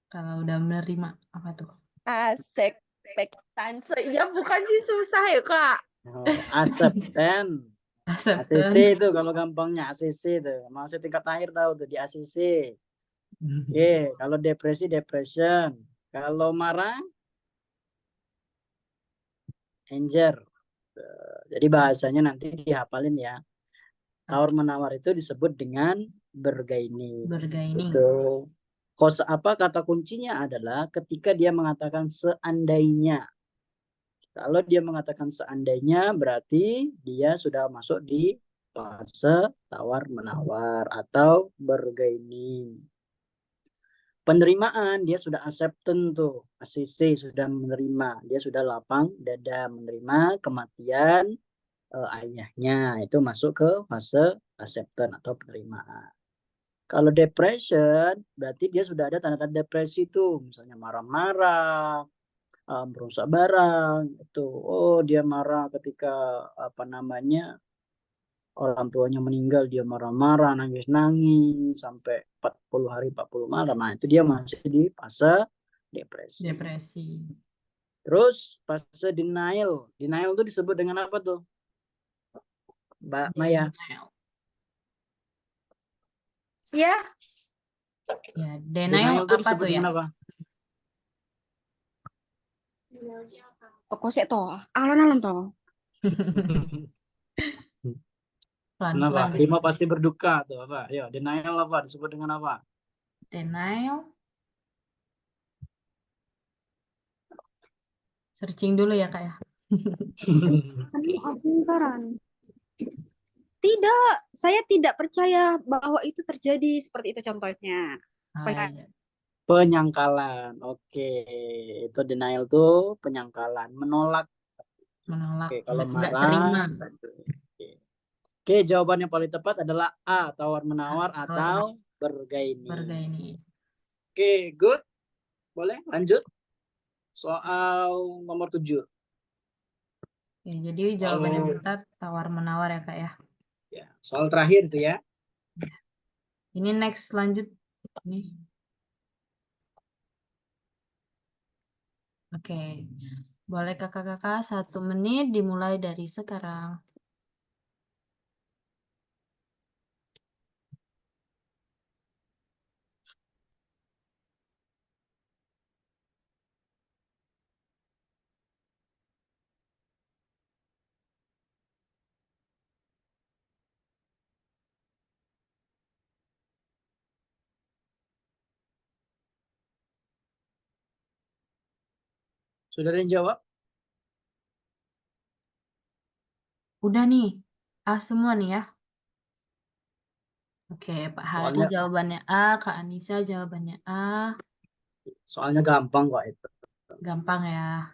Kalau udah menerima apa tuh? Asek, ekspektansi. Ya bukan sih susah ya, Kak. oh, acceptance. ACC Acceptance. itu kalau gampangnya ACC itu. Masih tingkat akhir tahu tuh di ACC. Oke, kalau depresi depression. Kalau marah anger. Jadi bahasanya nanti dihafalin ya. Tawar menawar itu disebut dengan bergaining. Bergaining. Itu. Kos apa kata kuncinya adalah ketika dia mengatakan seandainya. Kalau dia mengatakan seandainya berarti dia sudah masuk di fase tawar menawar atau bergaining. Penerimaan dia sudah acceptance tuh, ACC sudah menerima, dia sudah lapang dada menerima kematian ayahnya, itu masuk ke fase acceptance atau penerimaan. Kalau depression berarti dia sudah ada tanda-tanda depresi tuh, misalnya marah-marah, merusak barang, itu oh dia marah ketika apa namanya orang tuanya meninggal, dia marah-marah, nangis-nangis sampai 40 hari 40 malam. Nah, itu dia masih di fase depresi. Depresi. Terus fase denial. Denial itu disebut dengan apa tuh? Mbak Maya. Denial. Ya, Ya, Denial denial itu apa disebut tuh ya? dengan apa? kok sih toh? Alan-alan toh. Kenapa? Pelan-pelan. Rima pasti berduka tuh apa? Ya, denial apa? Disebut dengan apa? Denial. Searching dulu ya Kak ya. Lingkaran. Tidak, saya tidak percaya bahwa itu terjadi seperti itu contohnya. Iya. Penyangkalan. Oke, itu denial tuh penyangkalan, menolak. Menolak. Oke, kalau Nggak marah. terima. Oke. Oke, jawaban yang paling tepat adalah A, tawar-menawar atau bergaining. Bergaining. Oke, good. Boleh lanjut. Soal nomor 7. Oke, jadi jawabannya benar tawar-menawar ya Kak ya. Ya, soal terakhir tuh ya. Ini next lanjut. Ini. Oke. Boleh kakak-kakak 1 menit dimulai dari sekarang. Sudah ada yang jawab? Udah nih. Semua nih ya. Oke, Pak Hari Soalnya jawabannya A, Kak Anissa jawabannya A. soalnya gampang kok itu. Gampang ya.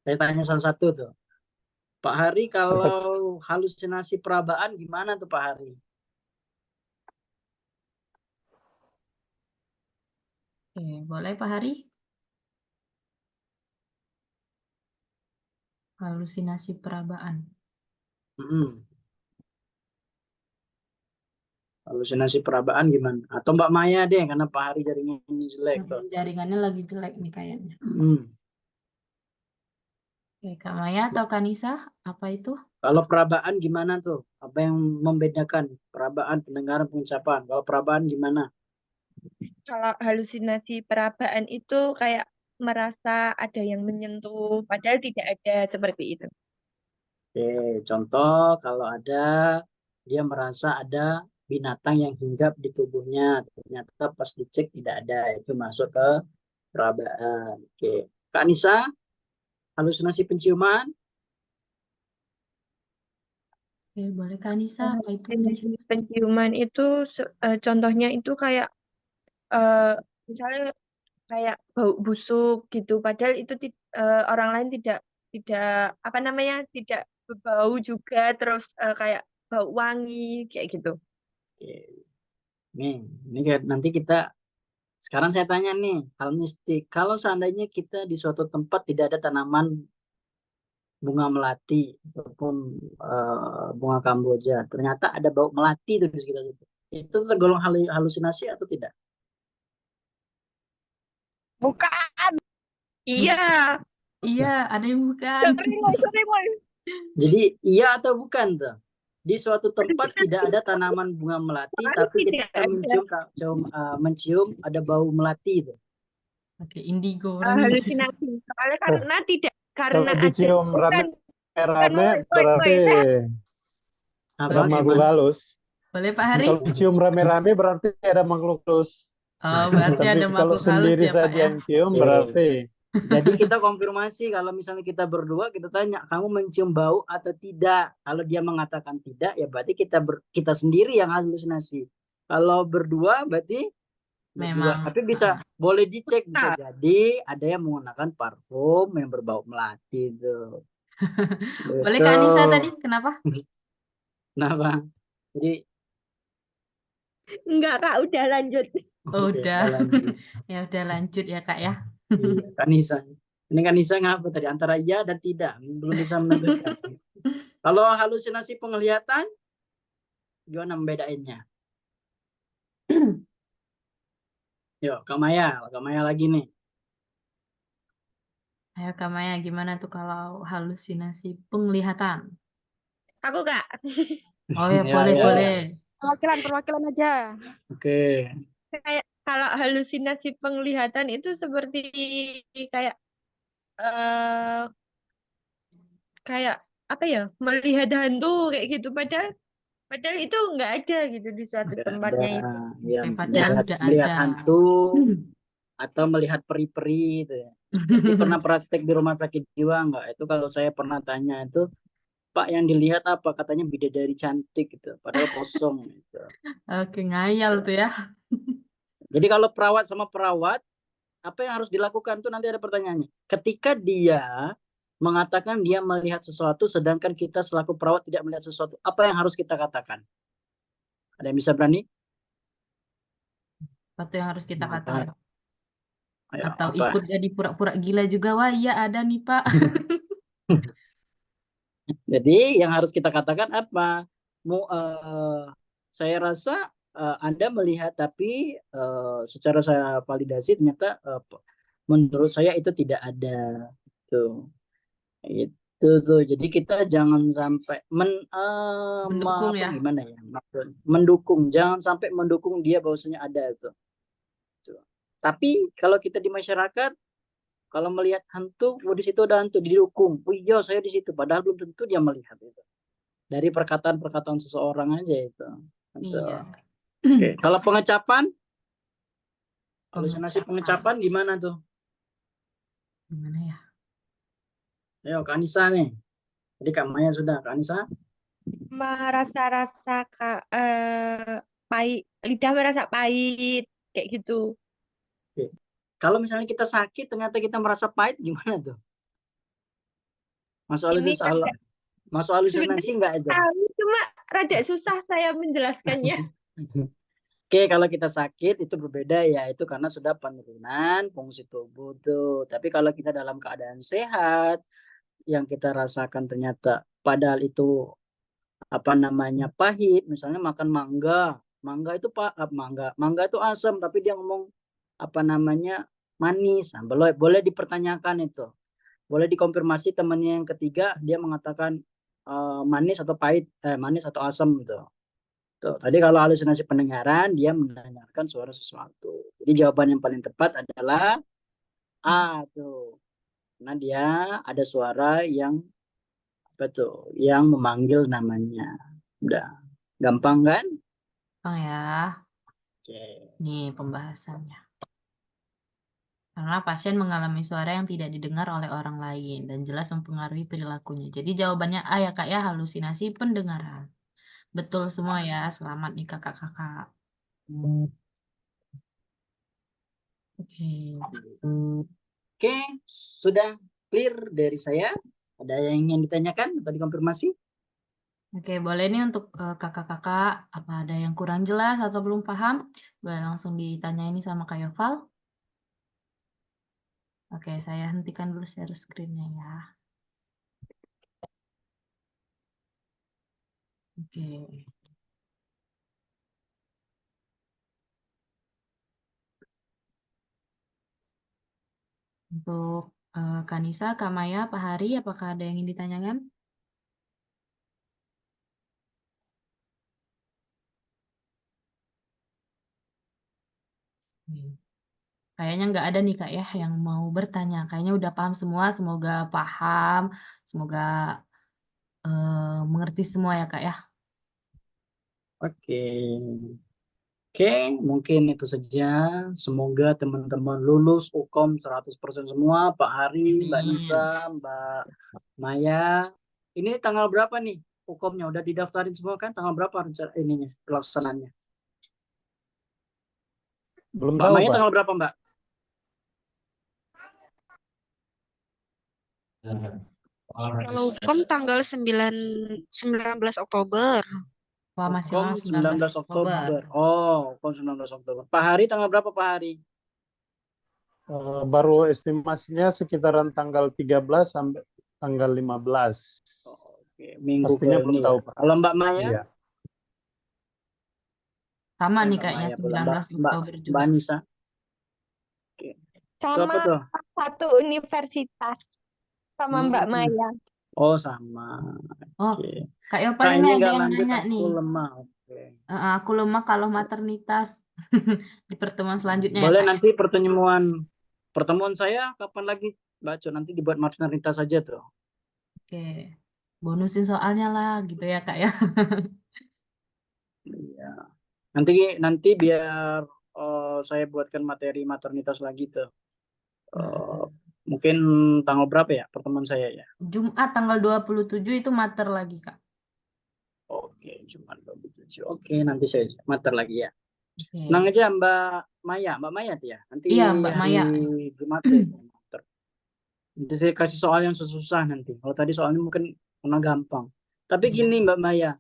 Saya tanya salah satu tuh. Pak Hari, Cepat. kalau halusinasi perabaan gimana tuh Pak Hari? Oke, boleh Pak Hari? Halusinasi perabaan. Mm-mm. Halusinasi perabaan gimana? Atau Mbak Maya deh, karena Pak Hari jaringannya jelek tuh. Jaringannya lagi jelek nih kayaknya. Mm. Oke, Kak Maya atau Kak Nisa, apa itu? Kalau perabaan gimana tuh? Apa yang membedakan perabaan, pendengaran, pengucapan? Kalau perabaan gimana? Kalau halusinasi perabaan itu kayak merasa ada yang menyentuh, padahal tidak ada seperti itu. Oke, contoh kalau ada dia merasa ada binatang yang hinggap di tubuhnya, ternyata pas dicek tidak ada, itu masuk ke perabaan. Oke, Kak Nisa, halusinasi penciuman? Oke, boleh Kak Nisa, apa itu Halusinasi penciuman? penciuman itu contohnya itu kayak eh, misalnya kayak bau busuk gitu, padahal itu orang lain tidak apa namanya tidak berbau juga, terus kayak bau wangi kayak gitu. Oke, nih, ini nanti kita sekarang saya tanya nih, hal mistik. Kalau seandainya kita di suatu tempat tidak ada tanaman bunga melati ataupun bunga kamboja, ternyata ada bau melati itu di sekitar itu. Itu tergolong halusinasi atau tidak? Bukan. Iya. Iya, ada yang bukan. Sering, Moy. Jadi iya atau bukan tuh? Di suatu tempat tidak ada tanaman bunga melati, Soalnya tapi tidak kita ada mencium ada bau melati itu. Oke, indigo nih. halusinasi. Soalnya karena tidak Kalau karena ada dicium bukan rame-rame Moy, berarti Apa ada makhluk gimana? halus. Boleh Pak Hari? Kalau cium rame-rame berarti ada makhluk halus. Oh, berarti Tapi ada kalau makhluk halus sendiri ya Pak saja ya. yang cium Oke. berarti Jadi kita konfirmasi kalau misalnya kita berdua, kita tanya kamu mencium bau atau tidak. Kalau dia mengatakan tidak, ya berarti kita sendiri yang halusinasi. Kalau berdua berarti berdua. Memang. Tapi bisa boleh dicek, bisa jadi ada yang menggunakan parfum yang berbau melati itu. Boleh Gitu. Kak Nisa tadi? Kenapa? Kenapa? Jadi enggak Kak, udah lanjut. Oh, oke, udah. lanjut. Ya udah lanjut ya Kak ya. Iya, Kanisa. Ini Kanisa ngapa tadi antara iya dan tidak, belum bisa menentukan. Kalau halusinasi penglihatan, gimana membedainnya? Yuk, Kak Maya lagi nih. Ayo Kak Maya, gimana tuh kalau halusinasi penglihatan? Aku Kak. Oh ya, Ya, boleh, ya, boleh. ya. Perwakilan aja. Oke. Kayak kalau halusinasi penglihatan itu seperti kayak eh kayak apa ya, melihat hantu kayak gitu, padahal itu nggak ada gitu di suatu Nggak ada tempatnya itu. yang Padahal udah melihat ada. hantu atau melihat peri-peri itu ya. Jadi pernah praktek di rumah sakit jiwa nggak? Itu kalau saya pernah tanya itu, Pak yang dilihat apa? Katanya bidadari cantik gitu. Padahal kosong gitu. Oke, ngayal tuh ya. Jadi kalau perawat sama perawat, apa yang harus dilakukan tuh nanti ada pertanyaannya. Ketika dia mengatakan dia melihat sesuatu, sedangkan kita selaku perawat tidak melihat sesuatu, apa yang harus kita katakan? Ada yang bisa berani? Satu yang harus kita Apa? katakan. Ayo, Atau apa? ikut jadi pura-pura gila juga. Wah, iya ada nih Pak. Jadi yang harus kita katakan apa? Saya rasa Anda melihat, tapi secara saya validasi ternyata menurut saya itu tidak ada. Tuh. Itu tuh. Jadi kita jangan sampai Mendukung ya. gimana ya? Mendukung, jangan sampai mendukung dia bahwasanya ada itu. Tuh. Tapi kalau kita di masyarakat, kalau melihat hantu, oh di situ ada hantu, didukung. Oh iya, saya di situ. Padahal belum tentu dia melihat itu. Dari perkataan-perkataan seseorang aja itu. Gitu. Iya. Oke. Kalau pengecapan, halusinasi Pengecapan. pengecapan gimana tuh? Gimana ya? Ayo, Kak Anissa nih. Jadi Kak Maya sudah, Kak Anissa. merasa-rasa pahit, lidah merasa pahit kayak gitu. Oke. Kalau misalnya kita sakit ternyata kita merasa pahit gimana tuh? Masuk Ini masuk halusinasi sebenarnya nggak itu? tahu, cuma rada susah saya menjelaskannya. Oke, kalau kita sakit itu berbeda ya, itu karena sudah penurunan fungsi tubuh tuh. Tapi kalau kita dalam keadaan sehat, yang kita rasakan ternyata padahal itu apa namanya pahit, misalnya makan mangga itu mangga itu asam, tapi dia ngomong apa namanya manis. Nah, boleh dipertanyakan itu, boleh dikonfirmasi temannya yang ketiga, dia mengatakan manis atau pahit, manis atau asam gitu. Tuh, tadi kalau halusinasi pendengaran, dia mendengarkan suara sesuatu. Jadi jawaban yang paling tepat adalah A tuh. Karena dia ada suara yang apa tuh, yang memanggil namanya. Udah gampang kan? Bang ya, Oke. nih pembahasannya. Karena pasien mengalami suara yang tidak didengar oleh orang lain dan jelas mempengaruhi perilakunya. Jadi jawabannya A ya Kak ya, halusinasi pendengaran. Betul semua ya, selamat nih kakak-kakak. Oke. Oke, sudah clear dari saya. Ada yang ingin ditanyakan atau dikonfirmasi? Oke, boleh nih untuk kakak-kakak, apa ada yang kurang jelas atau belum paham? Boleh langsung ditanya ini sama Kak Yoval. Oke, saya hentikan dulu share screen-nya ya. Oke. Untuk Kanisa, Kak Maya, Pak Hari, apakah ada yang ingin ditanyakan? Kayaknya nggak ada nih Kak ya yang mau bertanya. Kayaknya udah paham semua. Semoga paham, semoga mengerti semua ya Kak ya. Oke. Oke, mungkin itu saja. Semoga teman-teman lulus UKOM 100% semua. Pak Hari, Mbak Nisa, Amin. Mbak Maya. Ini tanggal berapa nih UKOM-nya? Udah didaftarin semua kan? Tanggal berapa rencana ininya, pelaksanaannya? Belum Mbak tahu, Maya Pak. tanggal berapa, Mbak? Kalau hukum tanggal 19 Oktober. Wah, masih UKOM lama 19 Oktober. Oh, UKOM 19 Oktober. Pak Hari tanggal berapa, Pak Hari? Baru estimasinya sekitaran tanggal 13 sampai tanggal 15. Oke, minggu Pastinya ke belum ini tahu, ya. Pak. Kalau Mbak Maya? Iya. Sama nih Mbak kayaknya Maya belum. Mbak 19 Oktober juga. Mbak Nisa. Oke. Itu apa Sama tuh? satu universitas sama Mbak Hmm. Maya. Oh, sama. Oh, Oke. Kak Yoval Kak, ini ini ada nggak yang lanjut, nanya aku nih. lemah. Oke. Aku lemah kalau maternitas di pertemuan selanjutnya ya Boleh Kak ya. nanti pertemuan saya kapan lagi, Mbak Co? Nanti dibuat maternitas saja tuh. Oke, bonusin soalnya lah gitu ya Kak ya. Iya. Nanti biar saya buatkan materi maternitas lagi tuh. Mungkin tanggal berapa ya pertemuan saya ya? Jumat tanggal 27 itu mater lagi Kak. Oke, cuma 27. Oke, nanti saya mater lagi ya. Oke. Tenang aja Mbak Maya tuh ya. Nanti Iya Mbak hari Maya. Jumat tuh mater. Nanti saya kasih soal yang susah nanti. Kalau tadi soalnya mungkin pernah gampang. Tapi Iya. gini Mbak Maya,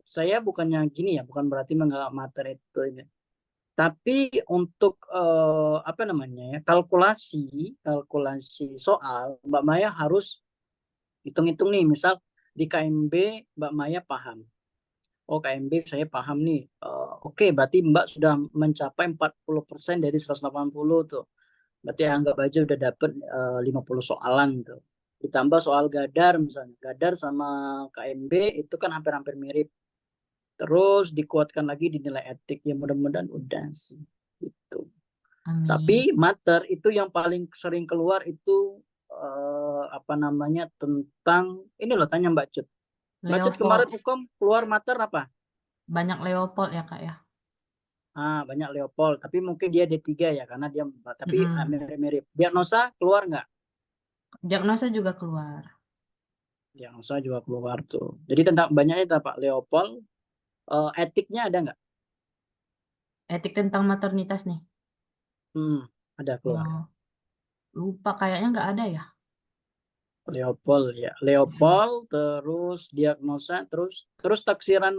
saya bukannya gini ya, bukan berarti menganggap materi itu ini. Tapi untuk apa namanya ya, kalkulasi soal, Mbak Maya harus hitung-hitung nih. Misal di KMB Mbak Maya paham. Oh, KMB saya paham nih. Oke, berarti Mbak sudah mencapai 40% dari 180 tuh. Berarti anggap aja udah dapet 50 soalan tuh. Ditambah soal Gadar misalnya. Gadar sama KMB itu kan hampir-hampir mirip. Terus dikuatkan lagi di nilai etik. Ya mudah-mudahan udah sih. Gitu. Amin. Tapi mater itu yang paling sering keluar itu apa namanya tentang ini loh, tanya Mbak Cut. Mbak Cut kemarin Leopold. hukum keluar mater apa? Banyak Leopold ya Kak ya. Banyak Leopold, tapi mungkin dia D3 ya karena dia tapi Mm-mm. mirip-mirip. Diagnosa keluar nggak? Diagnosa juga keluar. Yang saya juga keluar tuh. Jadi tentang banyaknya itu Pak Leopold. Etiknya ada nggak? Etik tentang maternitas nih. Ada keluar. Oh, lupa kayaknya nggak ada ya. Leopold ya. Leopold, terus diagnosa, terus taksiran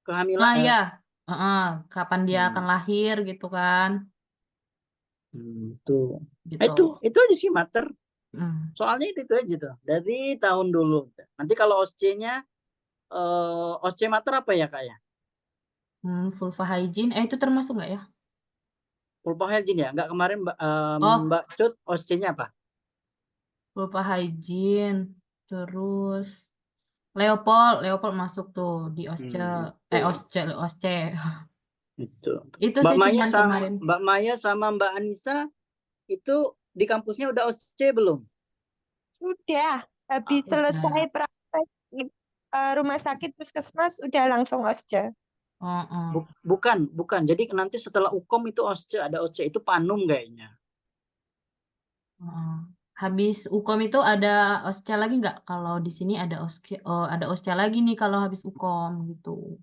kehamilan. Ah ya, kapan dia Hmm. akan lahir gitu kan. Tuh. Gitu. Itu aja sih mater. Hmm. Soalnya itu aja tuh. Dari tahun dulu. Nanti kalau OSCE-nya, OSCE mater apa ya Kak ya? Vulva hygiene, itu termasuk nggak ya? Vulva hygiene ya? Nggak, kemarin Oh, Mbak Cut OSCE-nya apa? vulva hygiene, terus Leopold masuk tuh di OSCE, OSCE. Itu. Itu Mbak sih Maya cuman sama kemarin. Mbak Maya sama Mbak Anissa itu di kampusnya udah OSCE belum? Sudah, habis Udah. selesai praktek rumah sakit puskesmas, udah langsung OSCE. Bukan. Jadi nanti setelah UKOM itu OSCE, ada OSCE itu Panum kayaknya. Habis UKOM itu ada OSCE lagi nggak? Kalau di sini ada OSCE lagi nih kalau habis UKOM gitu.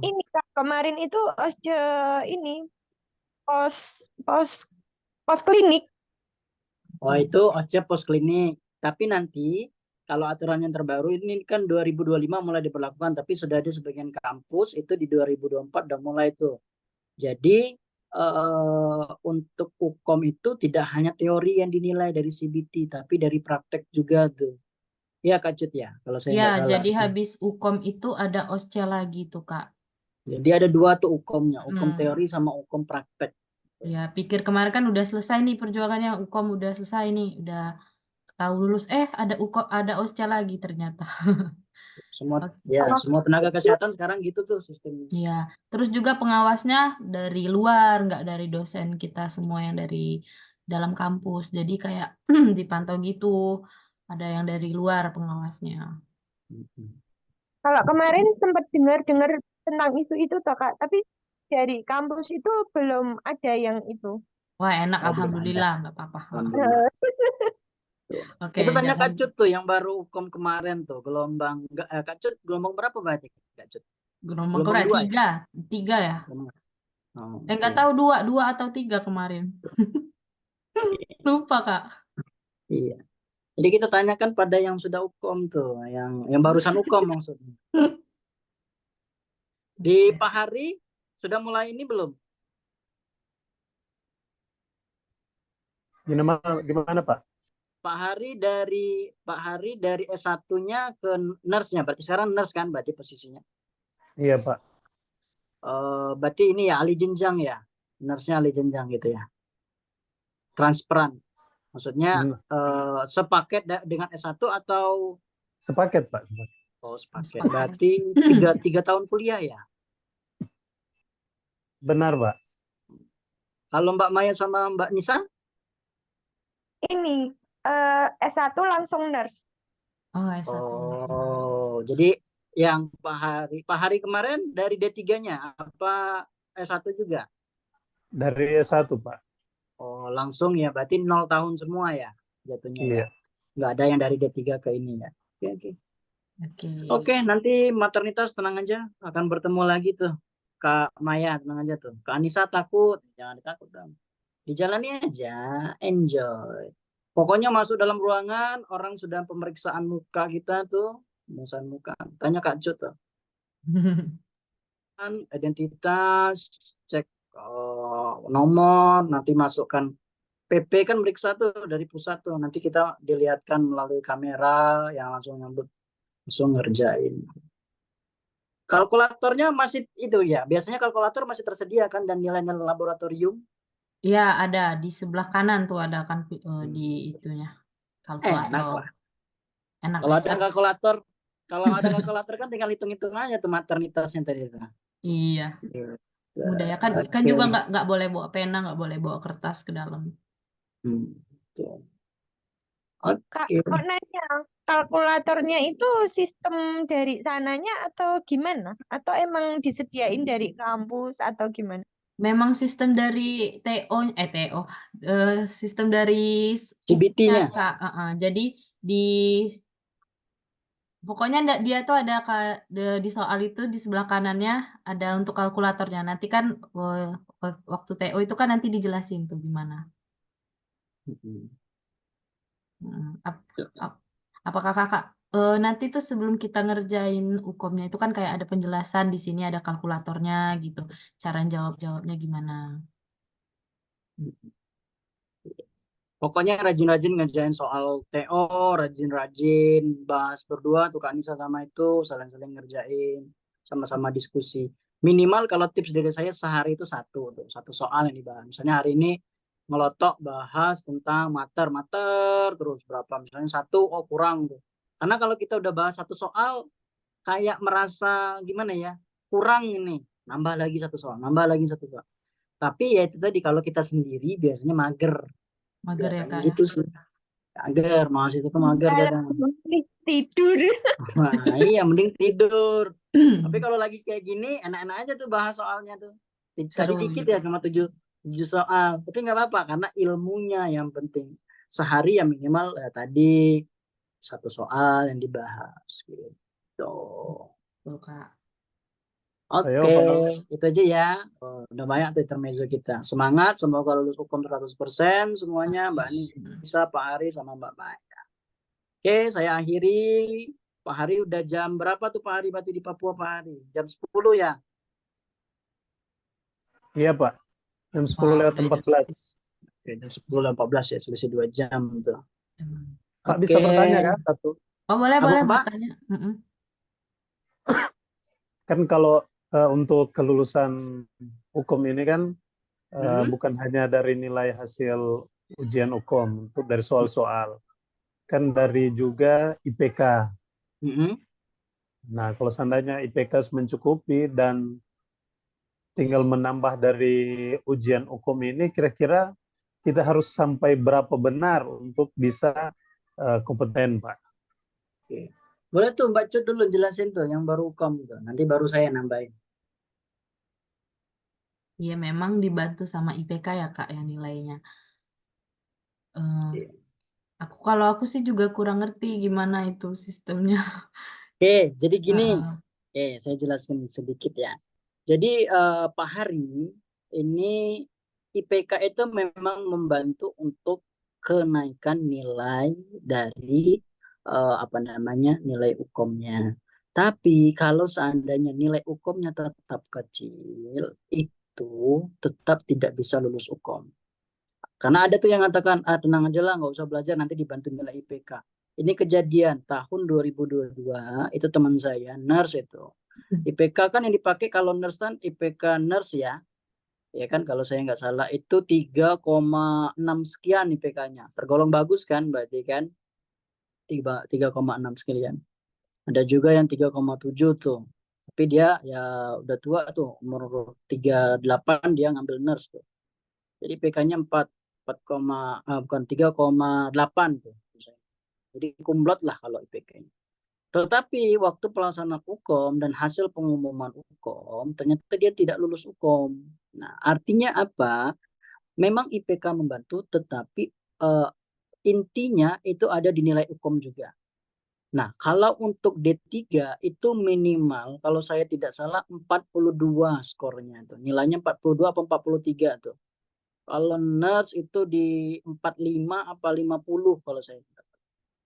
Ini Kak, kemarin itu OSCE ini pos pos pos klinik. Oh, itu OSCE pos klinik. Tapi nanti kalau aturan yang terbaru ini kan 2025 mulai diberlakukan, tapi sudah ada sebagian kampus itu di 2024 udah mulai itu. Jadi untuk UKOM itu tidak hanya teori yang dinilai dari CBT, tapi dari praktek juga tuh. Iya Kak Cut ya, kalau saya nggak Ya, salah. jadi habis UKOM itu ada OSCE lagi tuh, Kak. Jadi ada dua tuh UKOM-nya, UKOM teori sama UKOM praktek. Ya, pikir kemarin kan udah selesai nih perjuangannya, UKOM udah selesai nih, udah tahu lulus, ada UKOM, ada OSCE lagi ternyata. Semua Oke. semua tenaga kesehatan sekarang gitu tuh sistemnya. Iya, terus juga pengawasnya dari luar, nggak dari dosen kita semua yang dari dalam kampus. Jadi kayak dipantau gitu, ada yang dari luar pengawasnya. Kalau kemarin sempat dengar-dengar tentang itu toh Kak, tapi dari kampus itu belum ada yang itu. Wah, enak, Oh, belum ada. alhamdulillah, nggak apa-apa. Alhamdulillah. Oke, Itu tanya jangan Kak Cut tuh yang baru UKOM kemarin tuh, gelombang Kak Cut gelombang berapa berarti Kak Cut? gelombang Gelombang kedua, 2 ya? tiga ya. Oh, Nggak oke. tahu dua atau tiga kemarin. Lupa, Kak. Iya. Jadi kita tanyakan pada yang sudah UKOM tuh, yang barusan UKOM maksudnya. Di Pak Hari sudah mulai ini belum? Gimana Pak? Pak Hari dari S1-nya ke nurse-nya, berarti sekarang nurse kan berarti posisinya. Iya Pak. Berarti ini ya ahli jenjang ya, nurse-nya ahli jenjang gitu ya. Transperan, maksudnya sepaket dengan S1 atau Sepaket Pak. Oh, sepaket. Berarti tiga tahun kuliah ya. Benar Pak. Kalau Mbak Maya sama Mbak Nisa? Ini S1 langsung nurse. Oh, S1. Oh, jadi yang Pak Hari kemarin dari D3-nya apa S1 juga? Dari S1 Pak. Oh, langsung ya, berarti 0 tahun semua ya jatuhnya ya. Iya. Nggak ada yang dari D3 ke ini ya. Oke. Oke, nanti maternitas tenang aja, akan bertemu lagi tuh. Kak Maya tenang aja tuh. Kak Anissa takut, jangan ditakut dong. Dijalani aja, enjoy. Pokoknya masuk dalam ruangan, orang sudah pemeriksaan muka kita tuh, pemeriksaan muka. Tanya Kak Cut tuh. Identitas, cek nomor, nanti masukkan PP kan meriksa tuh dari pusat tuh. Nanti kita dilihatkan melalui kamera yang langsung nyambut, langsung ngerjain. Kalkulatornya masih itu ya. Biasanya kalkulator masih tersedia kan dan nilai-nilai laboratorium. Iya, ada di sebelah kanan tuh ada kan di itunya. Enak lah. Enak. Kalau ada kalkulator kan tinggal hitung-hitung aja tuh maternitasnya tadi itu. Iya. Mudah ya kan juga nggak boleh bawa pena, nggak boleh bawa kertas ke dalam. Kak, mau nanya, kalkulatornya itu sistem dari sananya atau gimana? Atau emang disediain dari kampus atau gimana? Memang sistem dari sistem dari CBT-nya. Kak. Jadi di Pokoknya dia tuh ada di soal itu di sebelah kanannya ada untuk kalkulatornya. Nanti kan waktu TO itu kan nanti dijelasin tuh gimana. Apakah kakak nanti tuh sebelum kita ngerjain UKOM-nya itu kan kayak ada penjelasan di sini ada kalkulatornya gitu. Cara jawabnya gimana? Pokoknya rajin-rajin ngerjain soal TO, rajin-rajin bahas berdua tuh Kak Nisa sama itu, saling-saling ngerjain, sama-sama diskusi. Minimal kalau tips dari saya sehari itu satu soal yang dibahas. Misalnya hari ini ngelotok bahas tentang mater terus berapa, misalnya satu, oh kurang tuh. Karena kalau kita udah bahas satu soal, kayak merasa gimana ya, kurang ini, nambah lagi satu soal. Tapi ya itu tadi, kalau kita sendiri biasanya mager. Mager ya Biasanya Kak ya. gitu sih. Mager, mahasiswa itu tuh mager kadang. Tidur. Wah, iya mending tidur. Tapi kalau lagi kayak gini, enak-enak aja tuh bahas soalnya tuh. Tadi Seru dikit gitu. ya, cuma 7 soal. Tapi nggak apa-apa, karena ilmunya yang penting. Sehari ya minimal tadi satu soal yang dibahas gitu. Tuh Kak. Ayo, Oke, Pak. itu aja ya. Udah banyak tuh intermezzo kita. Semangat, semoga lulus hukum 100% semuanya, Mbak Nisa, Pak Ari, sama Mbak Maya. Oke, saya akhiri. Pak Hari udah jam berapa tuh Pak Hari berarti di Papua Pak Hari? Jam 10 ya? Iya, Pak. Jam 10 Wah, lewat udah 14. Oke, jam 10 dan 14 ya, selisih 2 jam tuh. Pak Oke. bisa bertanya kan satu? Oh, boleh Apa, Pak? bertanya. Kan kalau untuk kelulusan hukum ini kan bukan hanya dari nilai hasil ujian hukum, untuk dari soal-soal. Kan dari juga IPK. Nah, kalau seandainya IPK mencukupi dan tinggal menambah dari ujian hukum ini, kira-kira kita harus sampai berapa benar untuk bisa kompeten, Pak? Oke. Boleh tuh Mbak Cut dulu jelasin tuh yang baru hukum tuh. Nanti baru saya nambahin. Iya, memang dibantu sama IPK ya Kak ya nilainya. Kalau aku sih juga kurang ngerti gimana itu sistemnya. Oke, jadi gini. Heeh. Saya jelaskan sedikit ya. Jadi Pak Hari ini IPK itu memang membantu untuk kenaikan nilai dari nilai hukumnya. Tapi kalau seandainya nilai hukumnya tetap kecil, itu tetap tidak bisa lulus hukum. Karena ada tuh yang mengatakan, tenang aja lah, nggak usah belajar, nanti dibantu nilai IPK. Ini kejadian tahun 2022, itu teman saya, nurse itu. IPK kan yang dipakai kalau nurse kan IPK nurse ya. Ya kan kalau saya nggak salah itu 3,6 sekian IPK-nya. Tergolong bagus kan berarti kan? 3,6 sekian. Ada juga yang 3,7 tuh. Tapi dia ya udah tua tuh, umur 38 dia ngambil nurse tuh. Jadi IPK-nya bukan 3,8 tuh. Jadi kumlot lah kalau IPK-nya. Tetapi waktu pelaksanaan hukum dan hasil pengumuman hukum, ternyata dia tidak lulus hukum. Nah, artinya apa? Memang IPK membantu, tetapi intinya itu ada di nilai hukum juga. Nah, kalau untuk D3 itu minimal, kalau saya tidak salah 42 skornya tuh. Nilainya 42 apa 43 tuh. Kalau nurse itu di 45 apa 50 kalau saya tidak.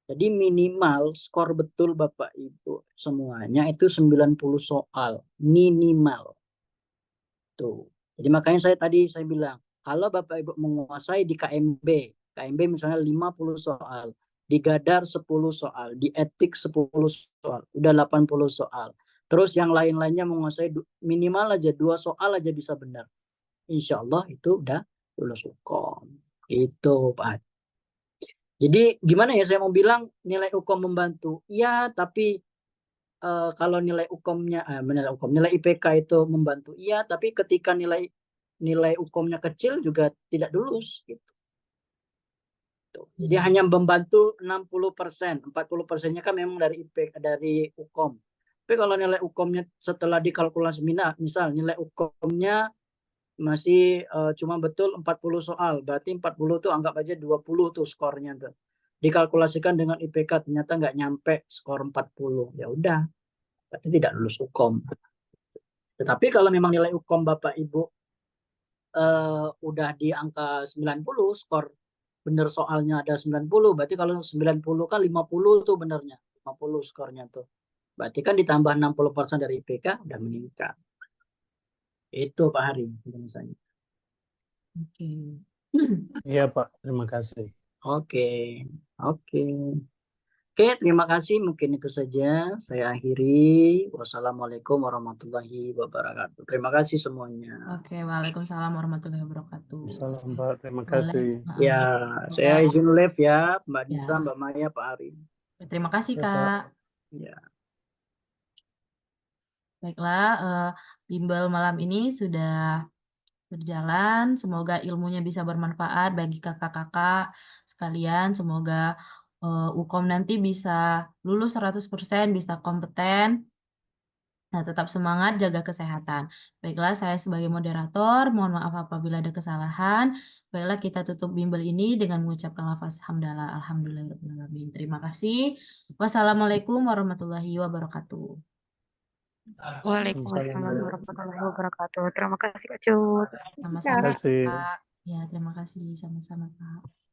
Jadi minimal skor betul Bapak Ibu semuanya itu 90 soal. Minimal. Tuh. Jadi makanya saya bilang, kalau Bapak Ibu menguasai di KMB misalnya 50 soal, di Gadar 10 soal, di Etik 10 soal, udah 80 soal. Terus yang lain-lainnya menguasai minimal aja 2 soal aja bisa benar. Insya Allah itu udah lulus hukum. Itu Pak. Jadi gimana ya, saya mau bilang nilai hukum membantu. Iya, tapi kalau nilai IPK itu membantu. Iya, tapi ketika nilai hukumnya kecil juga tidak lulus gitu. Jadi hanya membantu 60%, 40%-nya kan memang dari IPK, dari hukum. Tapi kalau nilai hukumnya setelah dikalkulasi misal nilai hukumnya masih cuma betul 40 soal, berarti 40 tuh anggap aja 20 tuh skornya tuh. dikalkulasikan dengan IPK ternyata nggak nyampe skor 40. Ya udah, berarti tidak lulus UKOM. Tetapi kalau memang nilai UKOM Bapak Ibu udah di angka 90, skor bener soalnya ada 90, berarti kalau 90 kan 50 tuh benernya. 50 skornya tuh. Berarti kan ditambah 60% dari IPK udah meningkat. Itu Pak Hari misalnya. Oke. Iya Pak, terima kasih. Oke. Oke. Oke, terima kasih. Mungkin itu saja. Saya akhiri. Wassalamualaikum warahmatullahi wabarakatuh. Terima kasih semuanya. Oke, waalaikumsalam warahmatullahi wabarakatuh. Salam Pak, terima Boleh. kasih. Ya, saya izin live ya, Mbak Ya. Disa, Mbak Maya, Pak Ari. Terima kasih, Ya, Pak. Kak. Ya. Baiklah, bimbel malam ini sudah berjalan. Semoga ilmunya bisa bermanfaat bagi kakak-kakak sekalian. Semoga UKOM nanti bisa lulus 100%, bisa kompeten. Nah, tetap semangat, jaga kesehatan. Baiklah, saya sebagai moderator, mohon maaf apabila ada kesalahan. Baiklah, kita tutup bimbel ini dengan mengucapkan lafaz hamdalah, alhamdulillahirrahmanirrahim. Terima kasih. Wassalamualaikum warahmatullahi wabarakatuh. Waalaikumsalam warahmatullahi wabarakatuh. Terima kasih Kak Cut. Terima Sama-sama, kasih. Kak. Ya, terima kasih. Sama-sama, Kak.